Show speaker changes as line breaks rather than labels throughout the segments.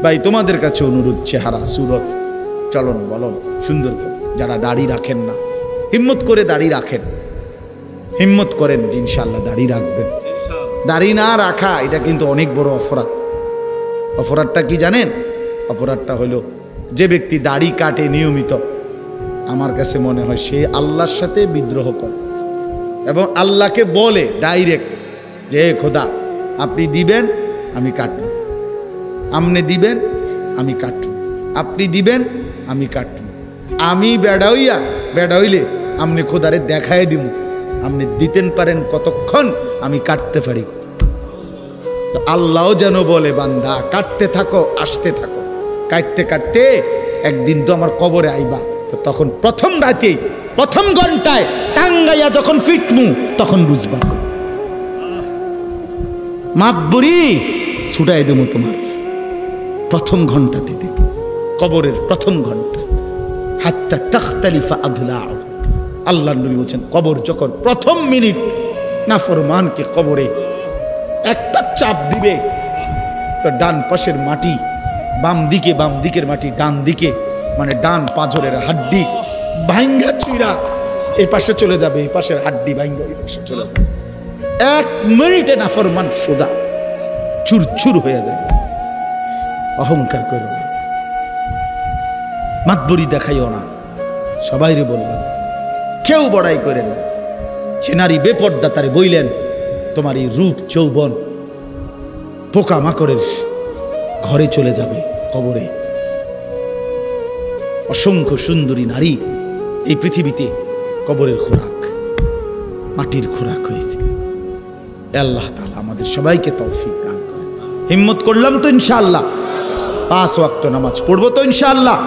ভাই তোমাদের কাছে অনুরোধ, চেহারা সুরত চলন বলন সুন্দর করে, যারা দাড়ি রাখেন না হিম্মত করে দাড়ি রাখেন, হিম্মত করেন যে ইনশাআল্লাহ দাড়ি রাখবেন। দাড়ি না রাখা এটা কিন্তু অনেক বড় অপরাধ। অপরাধটা কি জানেন? অপরাধটা হলো যে ব্যক্তি দাড়ি কাটে নিয়মিত, আমার কাছে মনে হয় সে আল্লাহর সাথে বিদ্রোহ করে এবং আল্লাহকে বলে ডাইরেক্ট যে খোদা আপনি দিবেন আমি কাটব, আপনি দিবেন আমি কাটব, আপনি দিবেন আমি কাটব, আমি বেড়া হইলে আপনি খোদারে দেখায় দিব, আপনি দিতেন পারেন কতক্ষণ, আমি কাটতে পারি। তো আল্লাহও যেন বলে বান্দা কাটতে থাকো, আসতে থাকো, কাটতে কাটতে একদিন তো আমার কবরে আইবা, তো তখন প্রথম রাতে প্রথম ঘন্টায় টাঙ্গাইয়া যখন ফিটমু তখন বুঝবা মাতবুরি ছুটাই দেবো তোমার প্রথম ঘন্টাতে দেব, কবরের প্রথম ঘন্টা। হাত্তা তাখতালিফা আদলাউ, আল্লাহর নবী বলেন কবর যখন প্রথম মিনিট নাফরমানকে কবরে একটা চাপ দিবে, তো ডান পাশের মাটি বাম দিকের মাটি ডান দিকে, মানে ডান পাঁজরের হাড্ডি ভাঙ্গা চুইরা এই পাশে চলে যাবে, এই পাশের হাড্ডি ভাঙ্গা এই পাশে চলে যাবে। এক মিনিটে নাফরমান সোজা চুরচুর হয়ে যাবে। অহংকার করো, মাতবরি দেখাইও না, সবাইরে বললাম কেউ বড়াই করেন। যে নারী বেপর্দা তারে বইলেন তোমার এই রূপ যৌবন পোকা মাকড়ের ঘরে চলে যাবে কবরে। অসংখ্য সুন্দরী নারী এই পৃথিবীতে কবরের খোরাক, মাটির খোরাক হয়েছে। আল্লাহ তাআলা আমাদের সবাইকে তৌফিক দান করেন। হিম্মত করলাম তো ইনশাআল্লাহ, 5 ওয়াক্ত নামাজ পড়বো তো ইনশাআল্লাহ,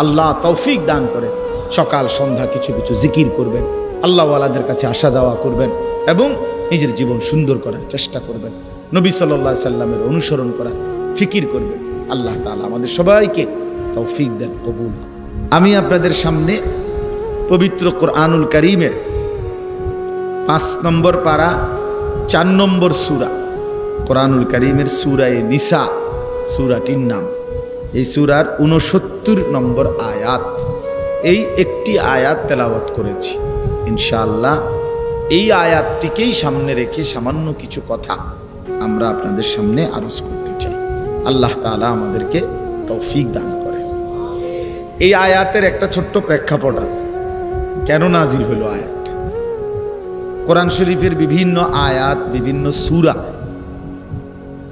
আল্লাহ তৌফিক দান করেন। সকাল সন্ধ্যা কিছু কিছু জিকির করবেন, আল্লাহওয়ালাদের কাছে আসা যাওয়া করবেন এবং নিজের জীবন সুন্দর করার চেষ্টা করবেন, নবী সাল্লাল্লাহু আলাইহি সাল্লামের অনুসরণ করার ফিকির করবেন। আল্লাহ তাআলা আমাদের সবাইকে তৌফিক দেন, কবুল। আমি আপনাদের সামনে পবিত্র কোরআনুল কারীমের 5 নম্বর পারা 4 নম্বর সূরা, কোরআনুল কারীমের সূরায়ে নিসা সূরাটির নাম। এই সূরার 69 নম্বর আয়াত, এই একটি আয়াত তেলাওয়াত করেছি। ইনশাআল্লাহ এই আয়াতটিকেই সামনে রেখে সামান্য কিছু কথা আমরা আপনাদের সামনে আরজ করতে চাই। আল্লাহ তাআলা আমাদেরকে তৌফিক দান করে। এই আয়াতের একটা ছোট্ট প্রেক্ষাপট আছে, কেন নাজিল হলো আয়াতটা। কোরআন শরীফের বিভিন্ন আয়াত, বিভিন্ন সূরা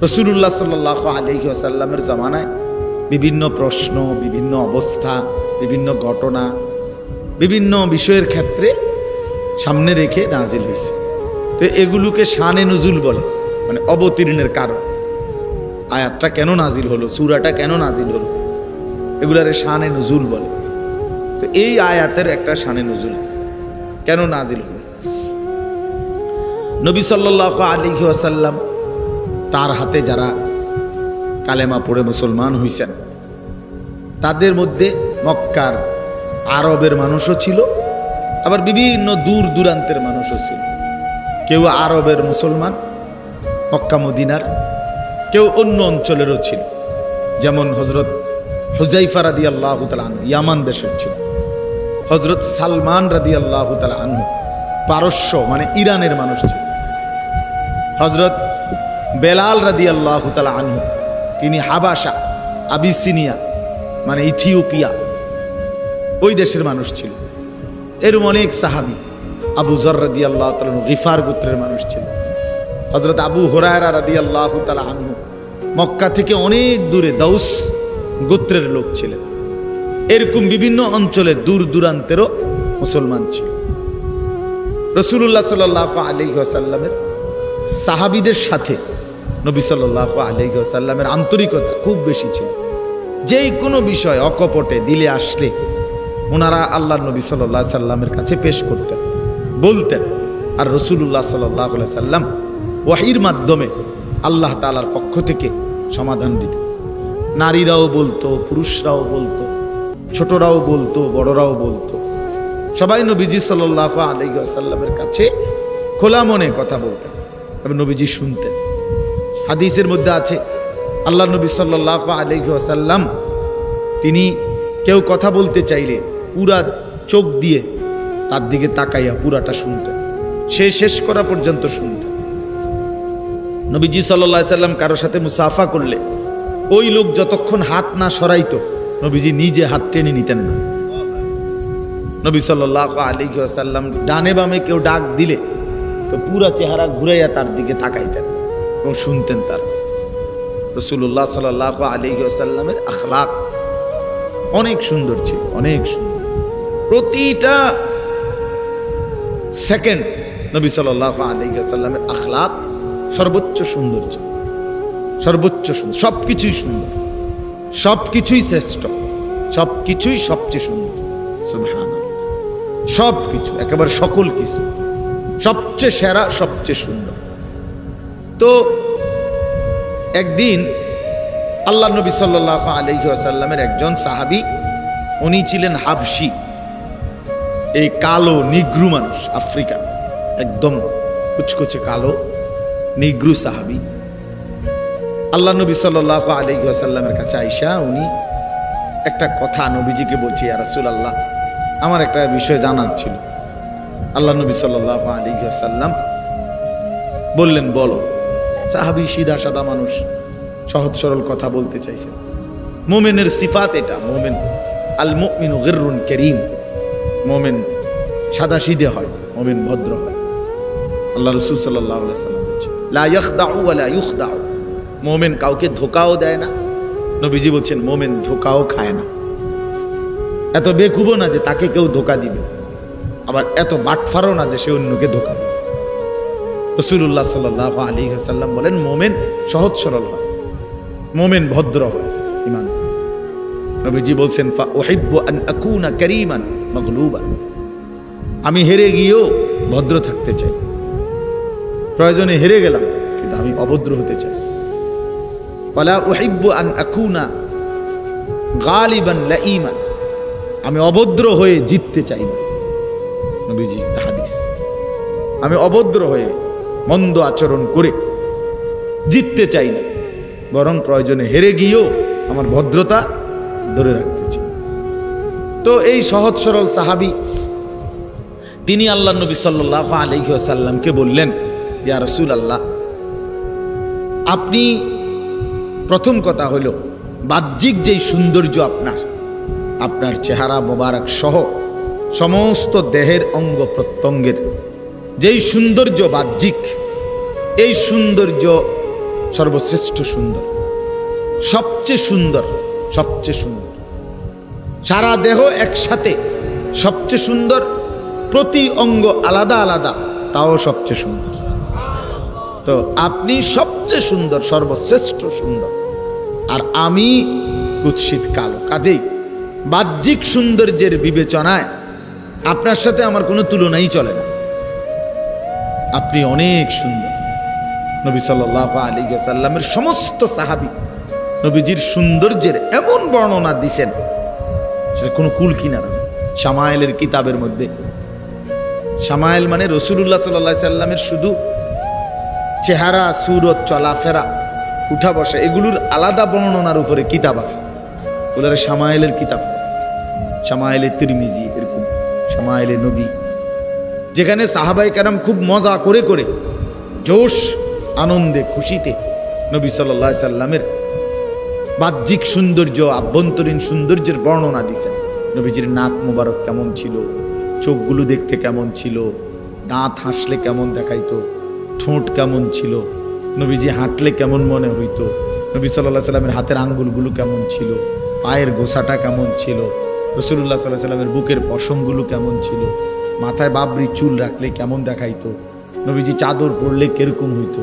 রাসূলুল্লাহ সাল্লাল্লাহু আলাইহি ওয়াসাল্লামের জামানায় বিভিন্ন প্রশ্ন, বিভিন্ন অবস্থা, বিভিন্ন ঘটনা, বিভিন্ন বিষয়ের ক্ষেত্রে সামনে রেখে নাজিল হয়েছে। তো এগুলোকে শানে নুজুল বলে, মানে অবতীর্ণের কারণ। আয়াতটা কেন নাজিল হলো, সূরাটা কেন নাজিল হলো, এগুলারে শানে নুজুল বলে। তো এই আয়াতের একটা শানে নুজুল আছে, কেন নাজিল হলো। নবী সাল্লাল্লাহু আলাইহি ওয়াসাল্লাম তার হাতে যারা কালেমা পড়ে মুসলমান হইছেন, তাদের মধ্যে মক্কার আরবের মানুষও ছিল, আবার বিভিন্ন দূর দূরান্তের মানুষও ছিল। কেউ আরবের মুসলমান মক্কা মদিনার, কেউ অন্য অঞ্চলেরও ছিল। যেমন হযরত হুযায়ফা রাদিয়াল্লাহু তাআলা আনহু ইয়ামান দেশের ছিল, হযরত সালমান রাদিয়াল্লাহু তাআলা আনহু পারস্য মানে ইরানের মানুষ ছিল, হযরত বেলাল রাদিয়াল্লাহু তাআলা আনহু তিনি হাবাসা আবিসিনিয়া মানে ইথিওপিয়া ওই দেশের মানুষ ছিল। এরকম অনেক সাহাবী, আবু যর রাদিয়াল্লাহু তাআলা গিফার গোত্রের মানুষ ছিল, হযরত আবু হুরায়রা রাদিয়াল্লাহু তাআলা আনহু মক্কা থেকে অনেক দূরে দাউস গোত্রের লোক ছিলেন। এরকম বিভিন্ন অঞ্চলের দূর দূরান্তেরও মুসলমান ছিল। রাসূলুল্লাহ সাল্লাল্লাহু আলাইহি ওয়াসাল্লামের সাহাবীদের সাথে নবী সাল্লাল্লাহু আলাইহি ওয়াসাল্লামের আন্তরিকতা খুব বেশি ছিল। যেই কোনো বিষয় অকপটে দিলে আসলে ওনারা আল্লাহর নবী সাল্লাল্লাহু আলাইহি সাল্লামের কাছে পেশ করতেন, বলতেন, আর রাসূলুল্লাহ সাল্লাল্লাহু আলাইহি সাল্লাম ওয়াহির মাধ্যমে আল্লাহ তাআলার পক্ষ থেকে সমাধান দিতেন। নারীরাও বলতো, পুরুষরাও বলতো, ছোটরাও বলতো, বড়রাও বলতো, সবাই নবীজি সাল্লাল্লাহু আলাইহি ওয়াসাল্লামের কাছে খোলা মনে কথা বলতেন এবং নবীজি শুনতেন। হাদিসের মধ্যে আছে আল্লাহ নবী সাল্লাল্লাহু আলাইহি ওয়াসাল্লাম তিনি কেউ কথা বলতে চাইলে পুরা চোখ দিয়ে তার দিকে তাকাইয়া পুরাটা শুনতেন, সে শেষ করা পর্যন্ত শুনতেন। নবীজি সাল্লাল্লাহু আলাইহি ওয়াসাল্লাম কারোর সাথে মুসাফা করলে ওই লোক যতক্ষণ হাত না সরাইতো নবীজি নিজে হাত টেনে নিতেন না। নবী সাল্লাল্লাহু আলাইহি ওয়াসাল্লাম ডানে বামে কেউ ডাক দিলে তো পুরা চেহারা ঘুরাইয়া তার দিকে তাকাইতেন এবং শুনতেন তার। রাসূলুল্লাহ সাল্লাল্লাহু আলাইহি ওয়াসাল্লামের আখলাক অনেক সুন্দর ছিল, অনেক সুন্দর। প্রতিটা সেকেন্ড নবী সাল্লাল্লাহু আলাইহি ওয়াসাল্লামের আখলাক সর্বোচ্চ সৌন্দর্য, সর্বোচ্চ সুন্দর, সবকিছুই সুন্দর, সবকিছুই শ্রেষ্ঠ, সবকিছুই সবচেয়ে সুন্দর। সুবহানাল্লাহ, সবকিছু একেবারে সকল কিছু সবচেয়ে সেরা, সবচেয়ে সুন্দর। তো একদিন আল্লাহ নবী সাল্লাল্লাহু আলাইহি ওয়াসাল্লামের একজন সাহাবী, উনি ছিলেন হাবশি, এই কালো নিগ্রু মানুষ, আফ্রিকা, একদম কুচকুচে কালো নিগ্রু সাহাবী। আল্লাহ নবী সাল্লাল্লাহু আলাইহি ওয়াসাল্লামের কাছে আইসা উনি একটা কথা নবীজিকে বলছে, ইয়া রাসূলুল্লাহ, আমার একটা বিষয় জানার ছিল। আল্লাহ নবী সাল্লাল্লাহু আলাইহি ওয়াসাল্লাম বললেন, বলো। সাহাবী সিধা সাদা মানুষ, সহজ সরল কথা বলতে চাইছেন। মুমিনের সিফাত এটা, মুমিন আল মুমিনু গিররুন কারীম, মুমিন সাদা সিধে হয়, মুমিন ভদ্র হয়। আল্লাহ রাসূল সাল্লাল্লাহু আলাইহি ওয়াসাল্লাম বলেছেন, লা ইয়াখদাউ ওয়া লা ইখদাউ, মুমিন কাউকে ধোঁকাও দেয় না। নবীজি বলছেন মুমিন ধোঁকাও খায় না। এত বেকুবও না যে তাকে কেউ ধোঁকা দিবে, আবার এত বাটফারও না যে সে অন্যকে ধোঁকা দিবে। রাসূলুল্লাহ সাল্লাল্লাহু আলাইহি ওয়াসাল্লাম বলেন মুমিন সহজ সরল হয়, মুমিন ভদ্র হয়, ঈমান। নবীজি বলছেন ফা উহিব্বু আন আকুনা কারীমান মাগলুবান, আমি হেরে গিয়েও ভদ্র থাকতে চাই, প্রয়োজনে হেরে গেলাম কিন্তু আমি অভদ্র হতে চাই। ওয়ালা উহিব্বু আন আকুনা গালিবান লাঈমান, আমি অভদ্র হয়ে জিততে চাই না। নবীজি হাদিস, আমি অভদ্র হয়ে মন্দ আচরণ করে জিততে চাই না, বরং প্রয়োজনে হেরে গিয়েও আমার ভদ্রতা ধরে রাখতে চাই। তো এই সহজ সরল সাহাবী তিনি আল্লাহ নবী সাল্লাল্লাহু আলাইহি ওয়াসাল্লামকে বললেন, ইয়া রাসূলুল্লাহ, আপনি প্রথম কথা হলো বাহ্যিক যেই সৌন্দর্য আপনার চেহারা মোবারক সহ সমস্ত দেহের অঙ্গ প্রত্যঙ্গের যেই সৌন্দর্য বাহ্যিক, এই সৌন্দর্য সর্বশ্রেষ্ঠ সুন্দর, সবচেয়ে সুন্দর, সবচেয়ে সুন্দর। সারা দেহ একসাথে সবচেয়ে সুন্দর, প্রতি অঙ্গ আলাদা আলাদা তাও সবচেয়ে সুন্দর। তো আপনি সবচেয়ে সুন্দর, সর্বশ্রেষ্ঠ সুন্দর, আর আমি কুৎসিত কালো। কাজেই বাহ্যিক সৌন্দর্যের বিবেচনায় আপনার সাথে আমার কোনো তুলনাই চলে না, আপনি অনেক সুন্দর। নবী সাল্লাল্লাহু আলাইহি ওয়াসাল্লামের সমস্ত সাহাবী নবীজির সৌন্দর্যের এমন বর্ণনা দিছেন, সেটা কোনো কুল কিনারা। শামায়েলের কিতাবের মধ্যে, শামায়েল মানে রাসূলুল্লাহ সাল্লাল্লাহু আলাইহি ওয়াসাল্লামের শুধু চেহারা, সুরত, চলাফেরা, উঠা বসা, এগুলোর আলাদা বর্ণনার উপরে কিতাব আছে, ওগুলোর শামায়েলের কিতাব, শামায়েলে তিরমিজি, এরকম শামায়েলে নবী, যেখানে সাহাবায়ে কেরাম খুব মজা করে করে জোশ, আনন্দে, খুশিতে নবী সাল্লাল্লাহু আলাইহি ওয়াসাল্লামের বাহ্যিক সৌন্দর্য, আভ্যন্তরীণ সৌন্দর্যের বর্ণনা দিয়েছেন। নবীজির নাক মোবারক কেমন ছিল, চোখগুলো দেখতে কেমন ছিল, দাঁত হাসলে কেমন দেখাইতো, ঠোঁট কেমন ছিল, নবীজি হাঁটলে কেমন মনে হইতো, নবী সাল্লাল্লাহু আলাইহি ওয়াসাল্লামের হাতের আঙ্গুলগুলো কেমন ছিল, পায়ের গোছাটা কেমন ছিল, রাসূলুল্লাহ সাল্লাল্লাহু আলাইহি ওয়াসাল্লামের বুকের পশমগুলো কেমন ছিল, মাথায় বাবরি চুল রাখলে কেমন দেখাইতো, নবীজি চাদর পরলে কিরকম হইতো,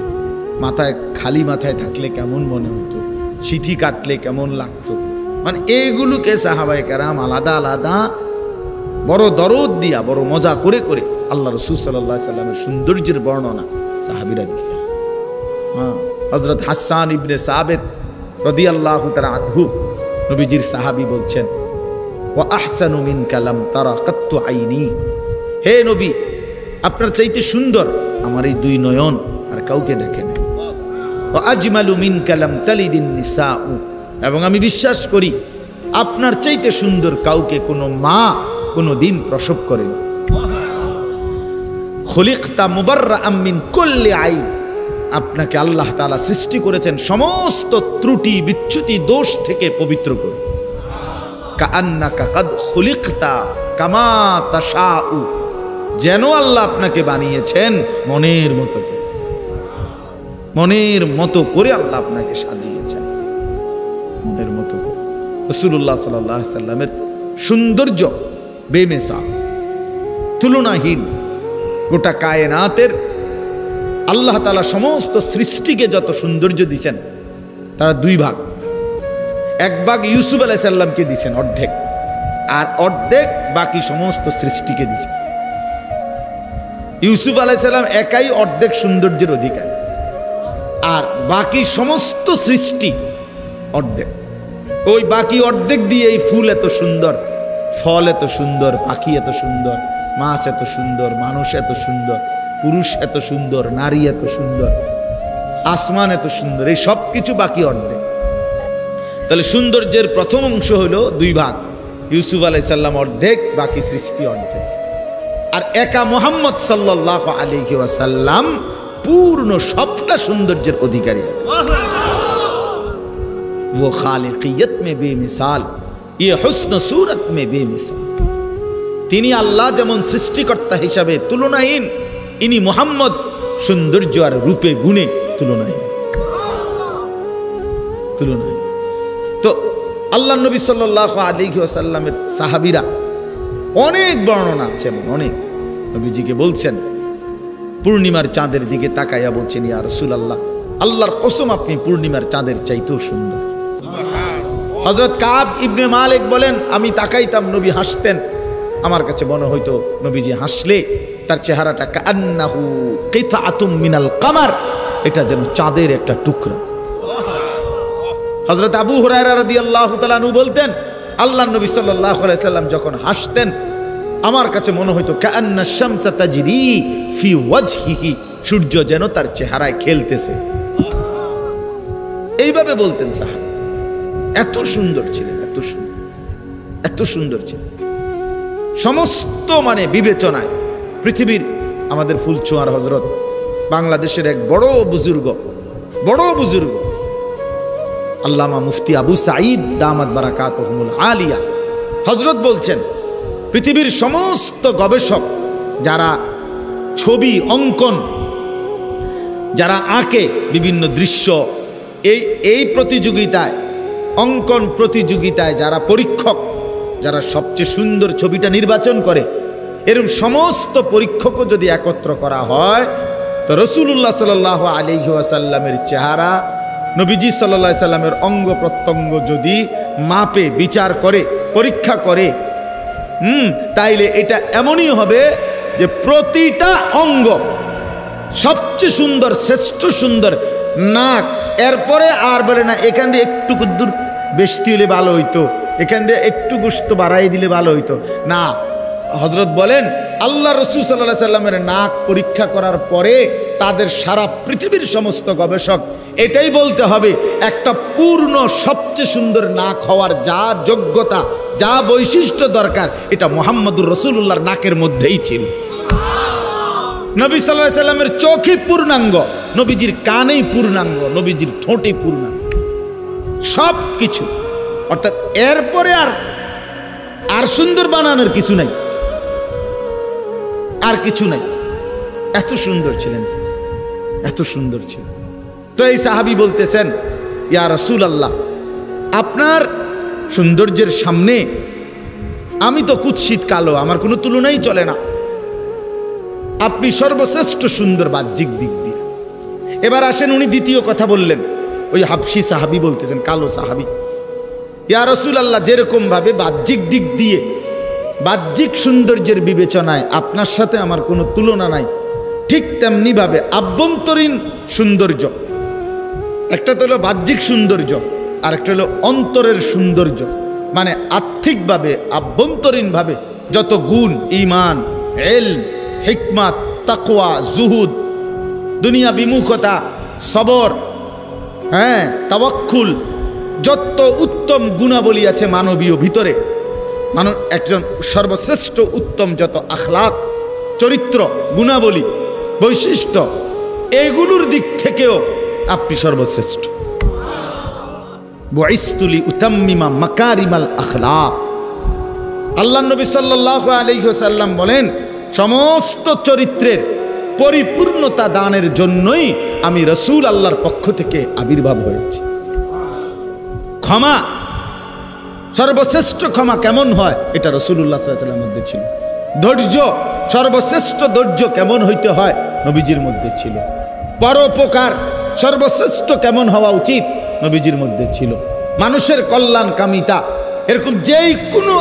মাথায় খালি মাথায় থাকলে কেমন মনে হইতো, সিথি কাটলে কেমন লাগতো। মানে এইগুলোকে সাহাবায়ে কেরাম আলাদা আলাদা বড় দরদ দিয়া, বড় মজা করে করে আল্লাহ রাসূল সাল্লাল্লাহু আলাইহি ওয়াসাল্লামের সৌন্দর্যের বর্ণনা সাহাবীরা দিয়েছেন। হযরত হাসান ইবনে সাবিত রাদিয়াল্লাহু তাআলা আনহু, নবীজির সাহাবী, বলছেন, ওয়া আহসানু মিনকা লাম তারা কাত্তু আইনি, হে নবী, আপনার চাইতে সুন্দর আমার এই দুই নয়ন আর কাউকে দেখে নাই। ওয়া আজমালু মিনকা লাম তালিদিন নিসাউ, এবং আমি বিশ্বাস করি আপনার চাইতে সুন্দর কাউকে কোনো মা কোনো দিন প্রসব করেনি। খুলিকতা মুবাররাআম মিন কুল্লি আইব, আপনাকে আল্লাহ তাআলা সৃষ্টি করেছেন সমস্ত ত্রুটি বিচ্যুতি দোষ থেকে পবিত্র করে। কাআন্নাকা কাদ খুলিকতা কামা তাশাউ, যেন আল্লাহ আপনাকে বানিয়েছেন মনের মতো করে, মনের মতো করে আল্লাহ আপনাকে সাজিয়েছেন, মনের মতো করে। রাসূলুল্লাহ সাল্লাল্লাহু আলাইহি সাল্লামের সৌন্দর্য বেমিসাল, তুলনাহীন। গোটা কায়নাতের আল্লাহ তাআলা সমস্ত সৃষ্টিকে যত সৌন্দর্য দিয়েছেন তারা দুই ভাগ। এক ভাগ ইউসুফ আলাইহিস সালামকে দিয়েছেন অর্ধেক, আর অর্ধেক বাকি সমস্ত সৃষ্টিকে দিয়েছেন। ইউসুফ আলাইহিস সালাম একাই অর্ধেক সৌন্দর্যের অধিকারী, আর বাকি সমস্ত সৃষ্টি অর্ধেক। ওই বাকি অর্ধেক দিয়ে এই ফুল এত সুন্দর, ফল এত সুন্দর, পাখি এত সুন্দর, মাছ এত সুন্দর, মানুষ এত সুন্দর, পুরুষ এত সুন্দর, নারী এত সুন্দর, আসমান এত সুন্দর, এই সব কিছু বাকি অর্ধেক। তাহলে সৌন্দর্যের প্রথম অংশ হলো দুই ভাগ, ইউসুফ আলাইহিস সালাম অর্ধেক, বাকি সৃষ্টি অর্ধেক। আর একা মুহাম্মদ সাল্লাল্লাহু আলাইহি ওয়াসাল্লাম পূর্ণ সবটা সৌন্দর্যের অধিকারী। वो खालिकियत में बेमिसाल, ये हुस्न सूरत में बेमिसाल। তিনি আল্লাহ যেমন সৃষ্টিকর্তা হিসাবে তুলনাহীন, ইনি মুহাম্মদ সৌন্দর্য আর রূপে গুণে তুলনাহীন। তো আল্লাহ নবী সাল্লাল্লাহু আলাইহি ওয়াসাল্লামের সাহাবীরা অনেক বর্ণনা আছে, অনেক। নবীজিকে বলছেন পূর্ণিমার চাঁদের দিকে তাকাইয়া বলছেন, ইয়া রাসূলুল্লাহ, আল্লাহর কসম আপনি পূর্ণিমার চাঁদের চাইতেও সুন্দর। হযরত কাব ইবনে মালিক বলেন, আমি তাকাইতাম, নবী হাসতেন, আমার কাছে মনে হইতো নবীজি হাসলে তার চেহারাটা কান্নাহু কিতাআতুম মিনাল কামার, এটা যেন চাঁদের একটা টুকরা। হযরত আবু হুরায়রা রাদিয়াল্লাহু তাআলা আনহু বলতেন, আল্লাহর নবী সাল্লাল্লাহু আলাইহি সাল্লাম যখন হাসতেন আমার কাছে মনে হইতো কান্না শামসা তাজরি ফি ওয়াজহিহি, সূর্য যেন তার চেহারায় খেলতেছে। এইভাবে বলতেন সাহাবী। এত সুন্দর ছিলেন, এত সুন্দর, এত সুন্দর ছিলেন। সমস্ত মানে বিবেচনায় পৃথিবীর আমাদের ফুলছোঁয়ার হযরত, বাংলাদেশের এক বড় বুজুর্গ আল্লামা মুফতি আবু সাঈদ দামাত বারাকাতুহুমুল আলিয়া হযরত বলছেন, পৃথিবীর সমস্ত গবেষক যারা ছবি অঙ্কন, যারা আঁকে বিভিন্ন দৃশ্য, এই প্রতিযোগিতায়, অঙ্কন প্রতিযোগিতায় যারা পরীক্ষক, যারা সবচেয়ে সুন্দর ছবিটা নির্বাচন করে, এরকম সমস্ত পরীক্ষকও যদি একত্র করা হয় তো রাসূলুল্লাহ সাল্লাল্লাহু আলাইহি ওয়াসাল্লামের চেহারা, নবীজি সাল্লাল্লাহু আলাইহি সাল্লামের অঙ্গ প্রত্যঙ্গ যদি মাপে, বিচার করে, পরীক্ষা করে, তাইলে এটা এমনই হবে যে প্রতিটা অঙ্গ সবচেয়ে সুন্দর, শ্রেষ্ঠ সুন্দর। নাক, এরপরে আর বলে না এখান দিয়ে একটু কুদ্দুর বেশি হলে ভালো হইতো, এখান দিয়ে একটু গোশত বাড়াই দিলে ভালো হইতো না। হযরত বলেন আল্লাহ রাসূল সাল্লাল্লাহু আলাইহি সাল্লামের নাক পরীক্ষা করার পরে তাদের সারা পৃথিবীর সমস্ত গবেষক এটাই বলতে হবে, একটা পূর্ণ সবচেয়ে সুন্দর নাক হওয়ার যা যোগ্যতা, যা বৈশিষ্ট্য দরকার, এটা মুহাম্মদুর রাসূলুল্লাহর নাকের মধ্যেই ছিল। নবী সাল্লাল্লাহু আলাইহি সাল্লামের চোখই পূর্ণাঙ্গ, নবীজির কানেই পূর্ণাঙ্গ, নবীজির ঠোঁটে পূর্ণাঙ্গ, সব কিছু। অর্থাৎ এরপরে আর সুন্দর বানানোর কিছু নাই, আর কিছু নাই। এত সুন্দর ছিলেন, এত সুন্দর ছিলেন। তো এই সাহাবী বলতেছেন, ইয়া রাসূলুল্লাহ, আপনার সৌন্দর্যের সামনে আমি তো কুৎসিত কালো, আমার কোনো তুলনাই চলে না। আপনি সর্বশ্রেষ্ঠ সুন্দর বাহ্যিক দিক দিয়ে। এবার আসেন, উনি দ্বিতীয় কথা বললেন, ওই হাবশি সাহাবী বলতেছেন, কালো সাহাবী, ইয়া রাসূলুল্লাহ, যেরকম ভাবে বাহ্যিক দিক দিয়ে, বাহ্যিক সৌন্দর্যের বিবেচনায় আপনার সাথে আমার কোনো তুলনা নাই, ঠিক তেমনি ভাবে আভ্যন্তরীণ সৌন্দর্য, একটা তো হলো বাহ্যিক সৌন্দর্য, আর একটা হলো অন্তরের সৌন্দর্য, মানে আর্থিকভাবে, আভ্যন্তরীণভাবে যত গুণ, ঈমান, ইলম, হিকমত, তাকওয়া, জুহুদ, দুনিয়া বিমুখতা, সবর, হ্যাঁ, তাওয়াক্কুল, যত উত্তম গুণাবলী আছে মানবীয় ভিতরে, একজন সর্বশ্রেষ্ঠ উত্তম যত আখলাক, চরিত্র, গুণাবলী, বৈশিষ্ট্য, এগুলোর দিক থেকেও আপনি সর্বশ্রেষ্ঠ। বুইসতু লিউতাম্মিমা মাকারিমাল আখলাক। আল্লাহ নবী সাল্লাল্লাহু আলাইহি ওয়াসাল্লাম বলেন, সমস্ত চরিত্রের পরিপূর্ণতা দানের জন্যই আমি রাসূল আল্লাহর পক্ষ থেকে আবির্ভাব হয়েছি। ক্ষমা, সর্বশ্রেষ্ঠ ক্ষমা কেমন হয় এটা রাসূলুল্লাহ সাল্লাল্লাহু আলাইহি ওয়াসাল্লামের মধ্যে ছিল। ধৈর্য, সর্বশ্রেষ্ঠ ধৈর্য কেমন হইতে হয় নবীজির মধ্যে ছিল। পরোপকার, সর্বশ্রেষ্ঠ কেমন হওয়া উচিত নবীজির মধ্যে ছিল। মানুষের কল্যাণ কামিতা, এরকম যেই কোনো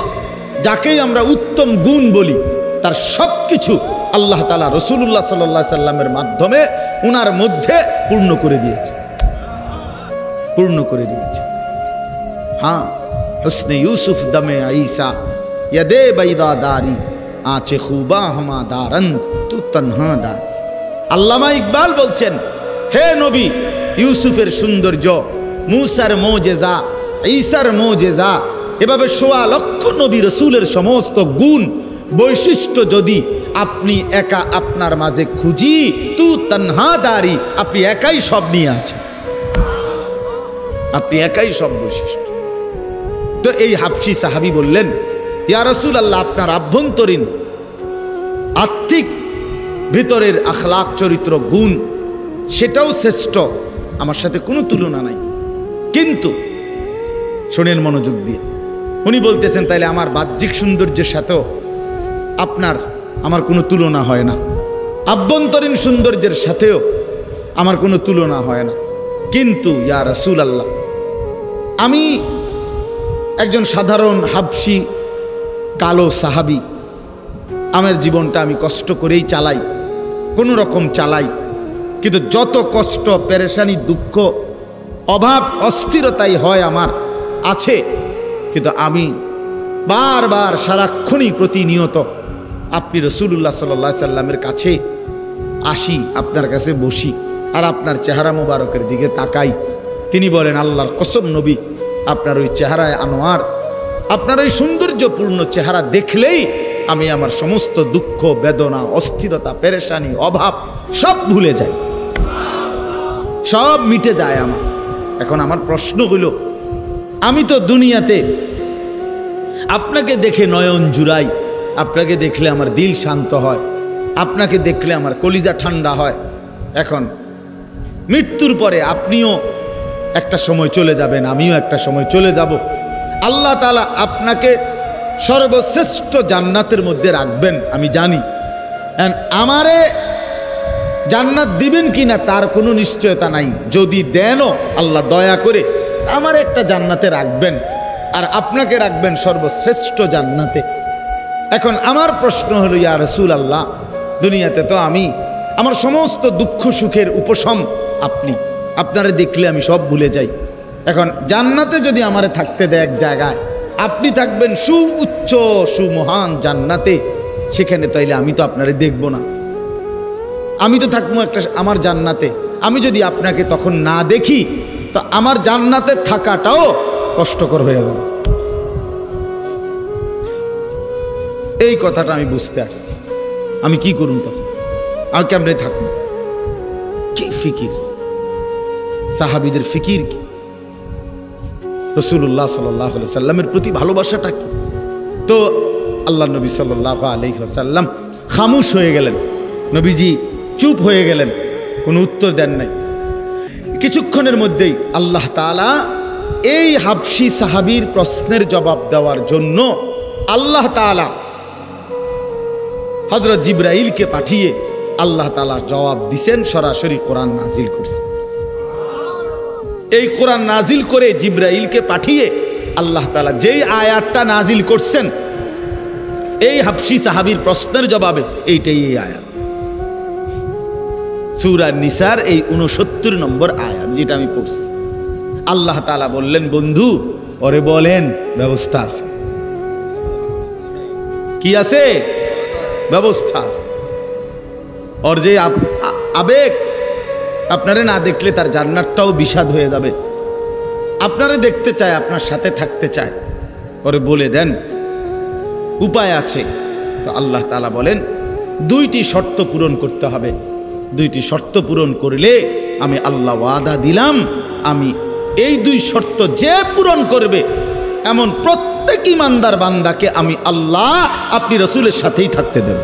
যাকেই আমরা উত্তম গুণ বলি তার সব কিছু আল্লাহ তাআলা রাসূলুল্লাহ সাল্লাল্লাহু আলাইহি সাল্লামের মাধ্যমে উনার মধ্যে পূর্ণ করে দিয়েছে, পূর্ণ করে দিয়েছে। হ্যাঁ, হুসনে ইউসুফ দমে ঈসা ইয়াদে বাইদাদারি আঁচে খুবা হামা দারন্দ তু তনহা দার। আল্লামা ইকবাল বলছেন, হে নবী, ইউসুফের সৌন্দর্য, মুসার মোজেজা, ঈসার মোজেজা, এভাবে ১৬ লক্ষ নবী রসুলের সমস্ত গুণ বৈশিষ্ট্য যদি আপনি একা আপনার মাঝে খুঁজি, তু তনহা দারি, আপনি একাই সব নিয়ে আছেন, আপনি একাই সব বৈশিষ্ট্য। তো এই হাবশী সাহাবী বললেন, ইয়া রাসূলুল্লাহ, আপনার আভ্যন্তরীণ আত্মিক ভিতরের আখলাক, চরিত্র, গুণ সেটাও শ্রেষ্ঠ, আমার সাথে কোনো তুলনা নাই। কিন্তু শোনেন মনোযোগ দিয়ে, উনি বলতেছেন তাইলে আমার বাহ্যিক সৌন্দর্যের সাথেও আমার কোনো তুলনা হয় না, আভ্যন্তরীণ সৌন্দর্যের সাথেও আমার কোনো তুলনা হয় না। কিন্তু ইয়া রাসূলুল্লাহ, আমি একজন সাধারণ হাবশী কালো সাহাবী, আমার জীবনটা আমি কষ্ট করেই চালাই, কোনো রকম চালাই, কিন্তু যত কষ্ট, পেরেশানি, দুঃখ, অভাব, অস্থিরতাই হয় আমার আছে, কিন্তু আমি বারবার সারাক্ষণই প্রতিনিয়ত আপনি রাসূলুল্লাহ সাল্লাল্লাহু আলাইহি সাল্লামের কাছে আসি, আপনার কাছে বসি, আর আপনার চেহারা মোবারকের দিকে তাকাই। তিনি বলেন, আল্লাহর কসম নবী, আপনার ওই চেহারায় আনোয়ার, আপনার ওই সৌন্দর্যপূর্ণ চেহারা দেখলেই আমি আমার সমস্ত দুঃখ, বেদনা, অস্থিরতা, পেরেশানি, অভাব সব ভুলে যাই, সব মিটে যায় আমার। এখন আমার প্রশ্ন হইল, আমি তো দুনিয়াতে আপনাকে দেখে নয়ন জুড়াই, আপনাকে দেখলে আমার দিল শান্ত হয়, আপনাকে দেখলে আমার কলিজা ঠান্ডা হয়। এখন মৃত্যুর পরে আপনিও একটা সময় চলে যাবেন, আমিও একটা সময় চলে যাব। আল্লাহ তাআলা আপনাকে সর্বশ্রেষ্ঠ জান্নাতের মধ্যে রাখবেন আমি জানি, আমারে জান্নাত দিবেন কিনা তার কোনো নিশ্চয়তা নাই। যদি দেনও আল্লাহ দয়া করে আমার একটা জান্নাতে রাখবেন, আর আপনাকে রাখবেন সর্বশ্রেষ্ঠ জান্নাতে। এখন আমার প্রশ্ন হলো, ইয়া রাসূলুল্লাহ, দুনিয়াতে তো আমি আমার সমস্ত দুঃখ সুখের উপশম আপনি, আপনারে দেখলে আমি সব ভুলে যাই। এখন জান্নাতে যদি আমারে থাকতে দেয় এক জায়গায়, আপনি থাকবেন সুউচ্চ সুমহান জান্নাতে, সেখানে তাইলে আমি তো আপনারে দেখব না, আমি তো থাকবো একটা আমার জান্নাতে। আমি যদি আপনাকে তখন না দেখি তো আমার জান্নাতে থাকাটাও কষ্টকর হয়ে যাবে। এই কথাটা আমি বুঝতে পারছি। আমি কি করুন তখন? আর কেমনে থাকবো? কি ফিকির, সাহাবীদের ফিকির কি, রাসূলুল্লাহ সাল্লাল্লাহু আলাইহি সাল্লামের প্রতি ভালোবাসাটা কি? তো আল্লাহ নবী সাল্লাল্লাহু আলাইহি ওয়াসাল্লাম খামোশ হয়ে গেলেন, নবীজি চুপ হয়ে গেলেন, কোনো উত্তর দেন নাই। কিছুক্ষণের মধ্যেই আল্লাহ তাআলা এই হাবশী সাহাবীর প্রশ্নের জবাব দেওয়ার জন্য আল্লাহ তাআলা হযরত জিবরাইলকে পাঠিয়ে আল্লাহ তাআলা জবাব দিছেন, সরাসরি কোরআন নাজিল করছেন। এই কোরআন নাজিল করে জিবরাইলকে পাঠিয়ে আল্লাহ তাআলা যেই আয়াতটা নাজিল করছেন এই হাবশী সাহাবীর প্রশ্নের জবাবে, এইটাই এই আয়াত, সূরা নিসার এই 69 নম্বর আয়াত, যেটা আমি পড়ছি। আল্লাহ তাআলা বললেন, বন্ধু ওরে বলেন ব্যবস্থা আছে। কি আছে? ব্যবস্থা আছে। ওর যে আবেগ, আপনারে না দেখলে তার জান্নাতটাও বিষাদ হয়ে যাবে। আপনারে দেখতে চায়, আপনার সাথে থাকতে চায়, পরে বলে দেন উপায় আছে। তো আল্লাহ তাআলা বলেন দুইটি শর্ত পূরণ করতে হবে। দুইটি শর্ত পূরণ করলে আমি আল্লাহ ওয়াদা দিলাম, আমি এই দুই শর্ত যে পূরণ করবে এমন প্রত্যেক ইমানদার বান্দাকে আমি আল্লাহ আপনি রাসূলের সাথেই থাকতে দেব,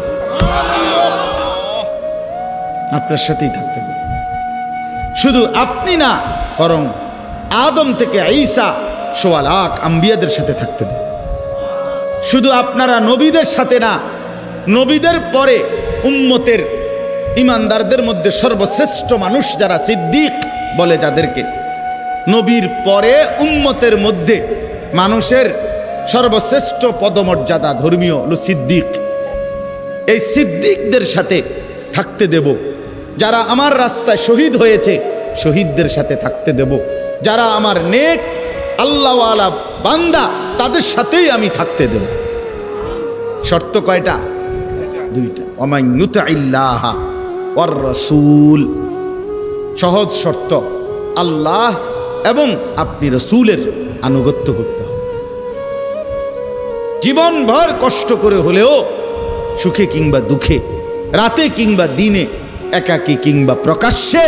আপনার সাথেই থাকতে দেব। শুধু আপনি না, বরং আদম থেকে ঈসা সোয়া লাখ আম্বিয়াদের সাথে থাকতে দেব। শুধু আপনারা নবীদের সাথে না, নবীদের পরে উম্মতের ইমানদারদের মধ্যে সর্বশ্রেষ্ঠ মানুষ যারা সিদ্দিক বলে যাদেরকে, নবীর পরে উম্মতের মধ্যে মানুষের সর্বশ্রেষ্ঠ পদমর্যাদা ধর্মীয় হলো সিদ্দিক। এই সিদ্দিকদের সাথে থাকতে দেব। যারা আমার রাস্তায় শহীদ হয়েছে শহীদদের সাথে থাকতে দেব। যারা আমার নেক আল্লাহওয়ালা বান্দা তাদের সাথেই আমি থাকতে দেব। শর্ত কয়টা? দুইটা। ওমান ইউতিল্লাহ ওয়ার রাসূল, সহজ শর্ত, আল্লাহ এবং আপনি রাসূলের আনুগত্য করতে হবে। জীবনভর কষ্ট করে হলেও, সুখে কিংবা দুঃখে, রাতে কিংবা দিনে, একাকী কিংবা প্রকাশ্যে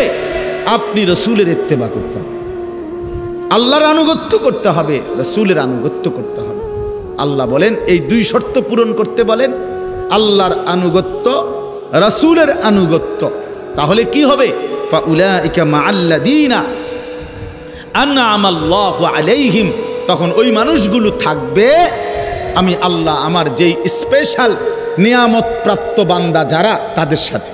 আপনি রাসূলের ইত্তেবা করতে হবে, আল্লাহর আনুগত্য করতে হবে, রাসূলের আনুগত্য করতে হবে। আল্লাহ বলেন এই দুই শর্ত পূরণ করতে বলেন, আল্লাহর আনুগত্য, রাসূলের আনুগত্য। তাহলে কি হবে? ফাউলাইকা মাআল্লাযীনা আনআমাল্লাহু আলাইহিম, তখন ওই মানুষগুলো থাকবে আমি আল্লাহ আমার যেই স্পেশাল নিয়ামত প্রাপ্ত বান্দা যারা তাদের সাথে।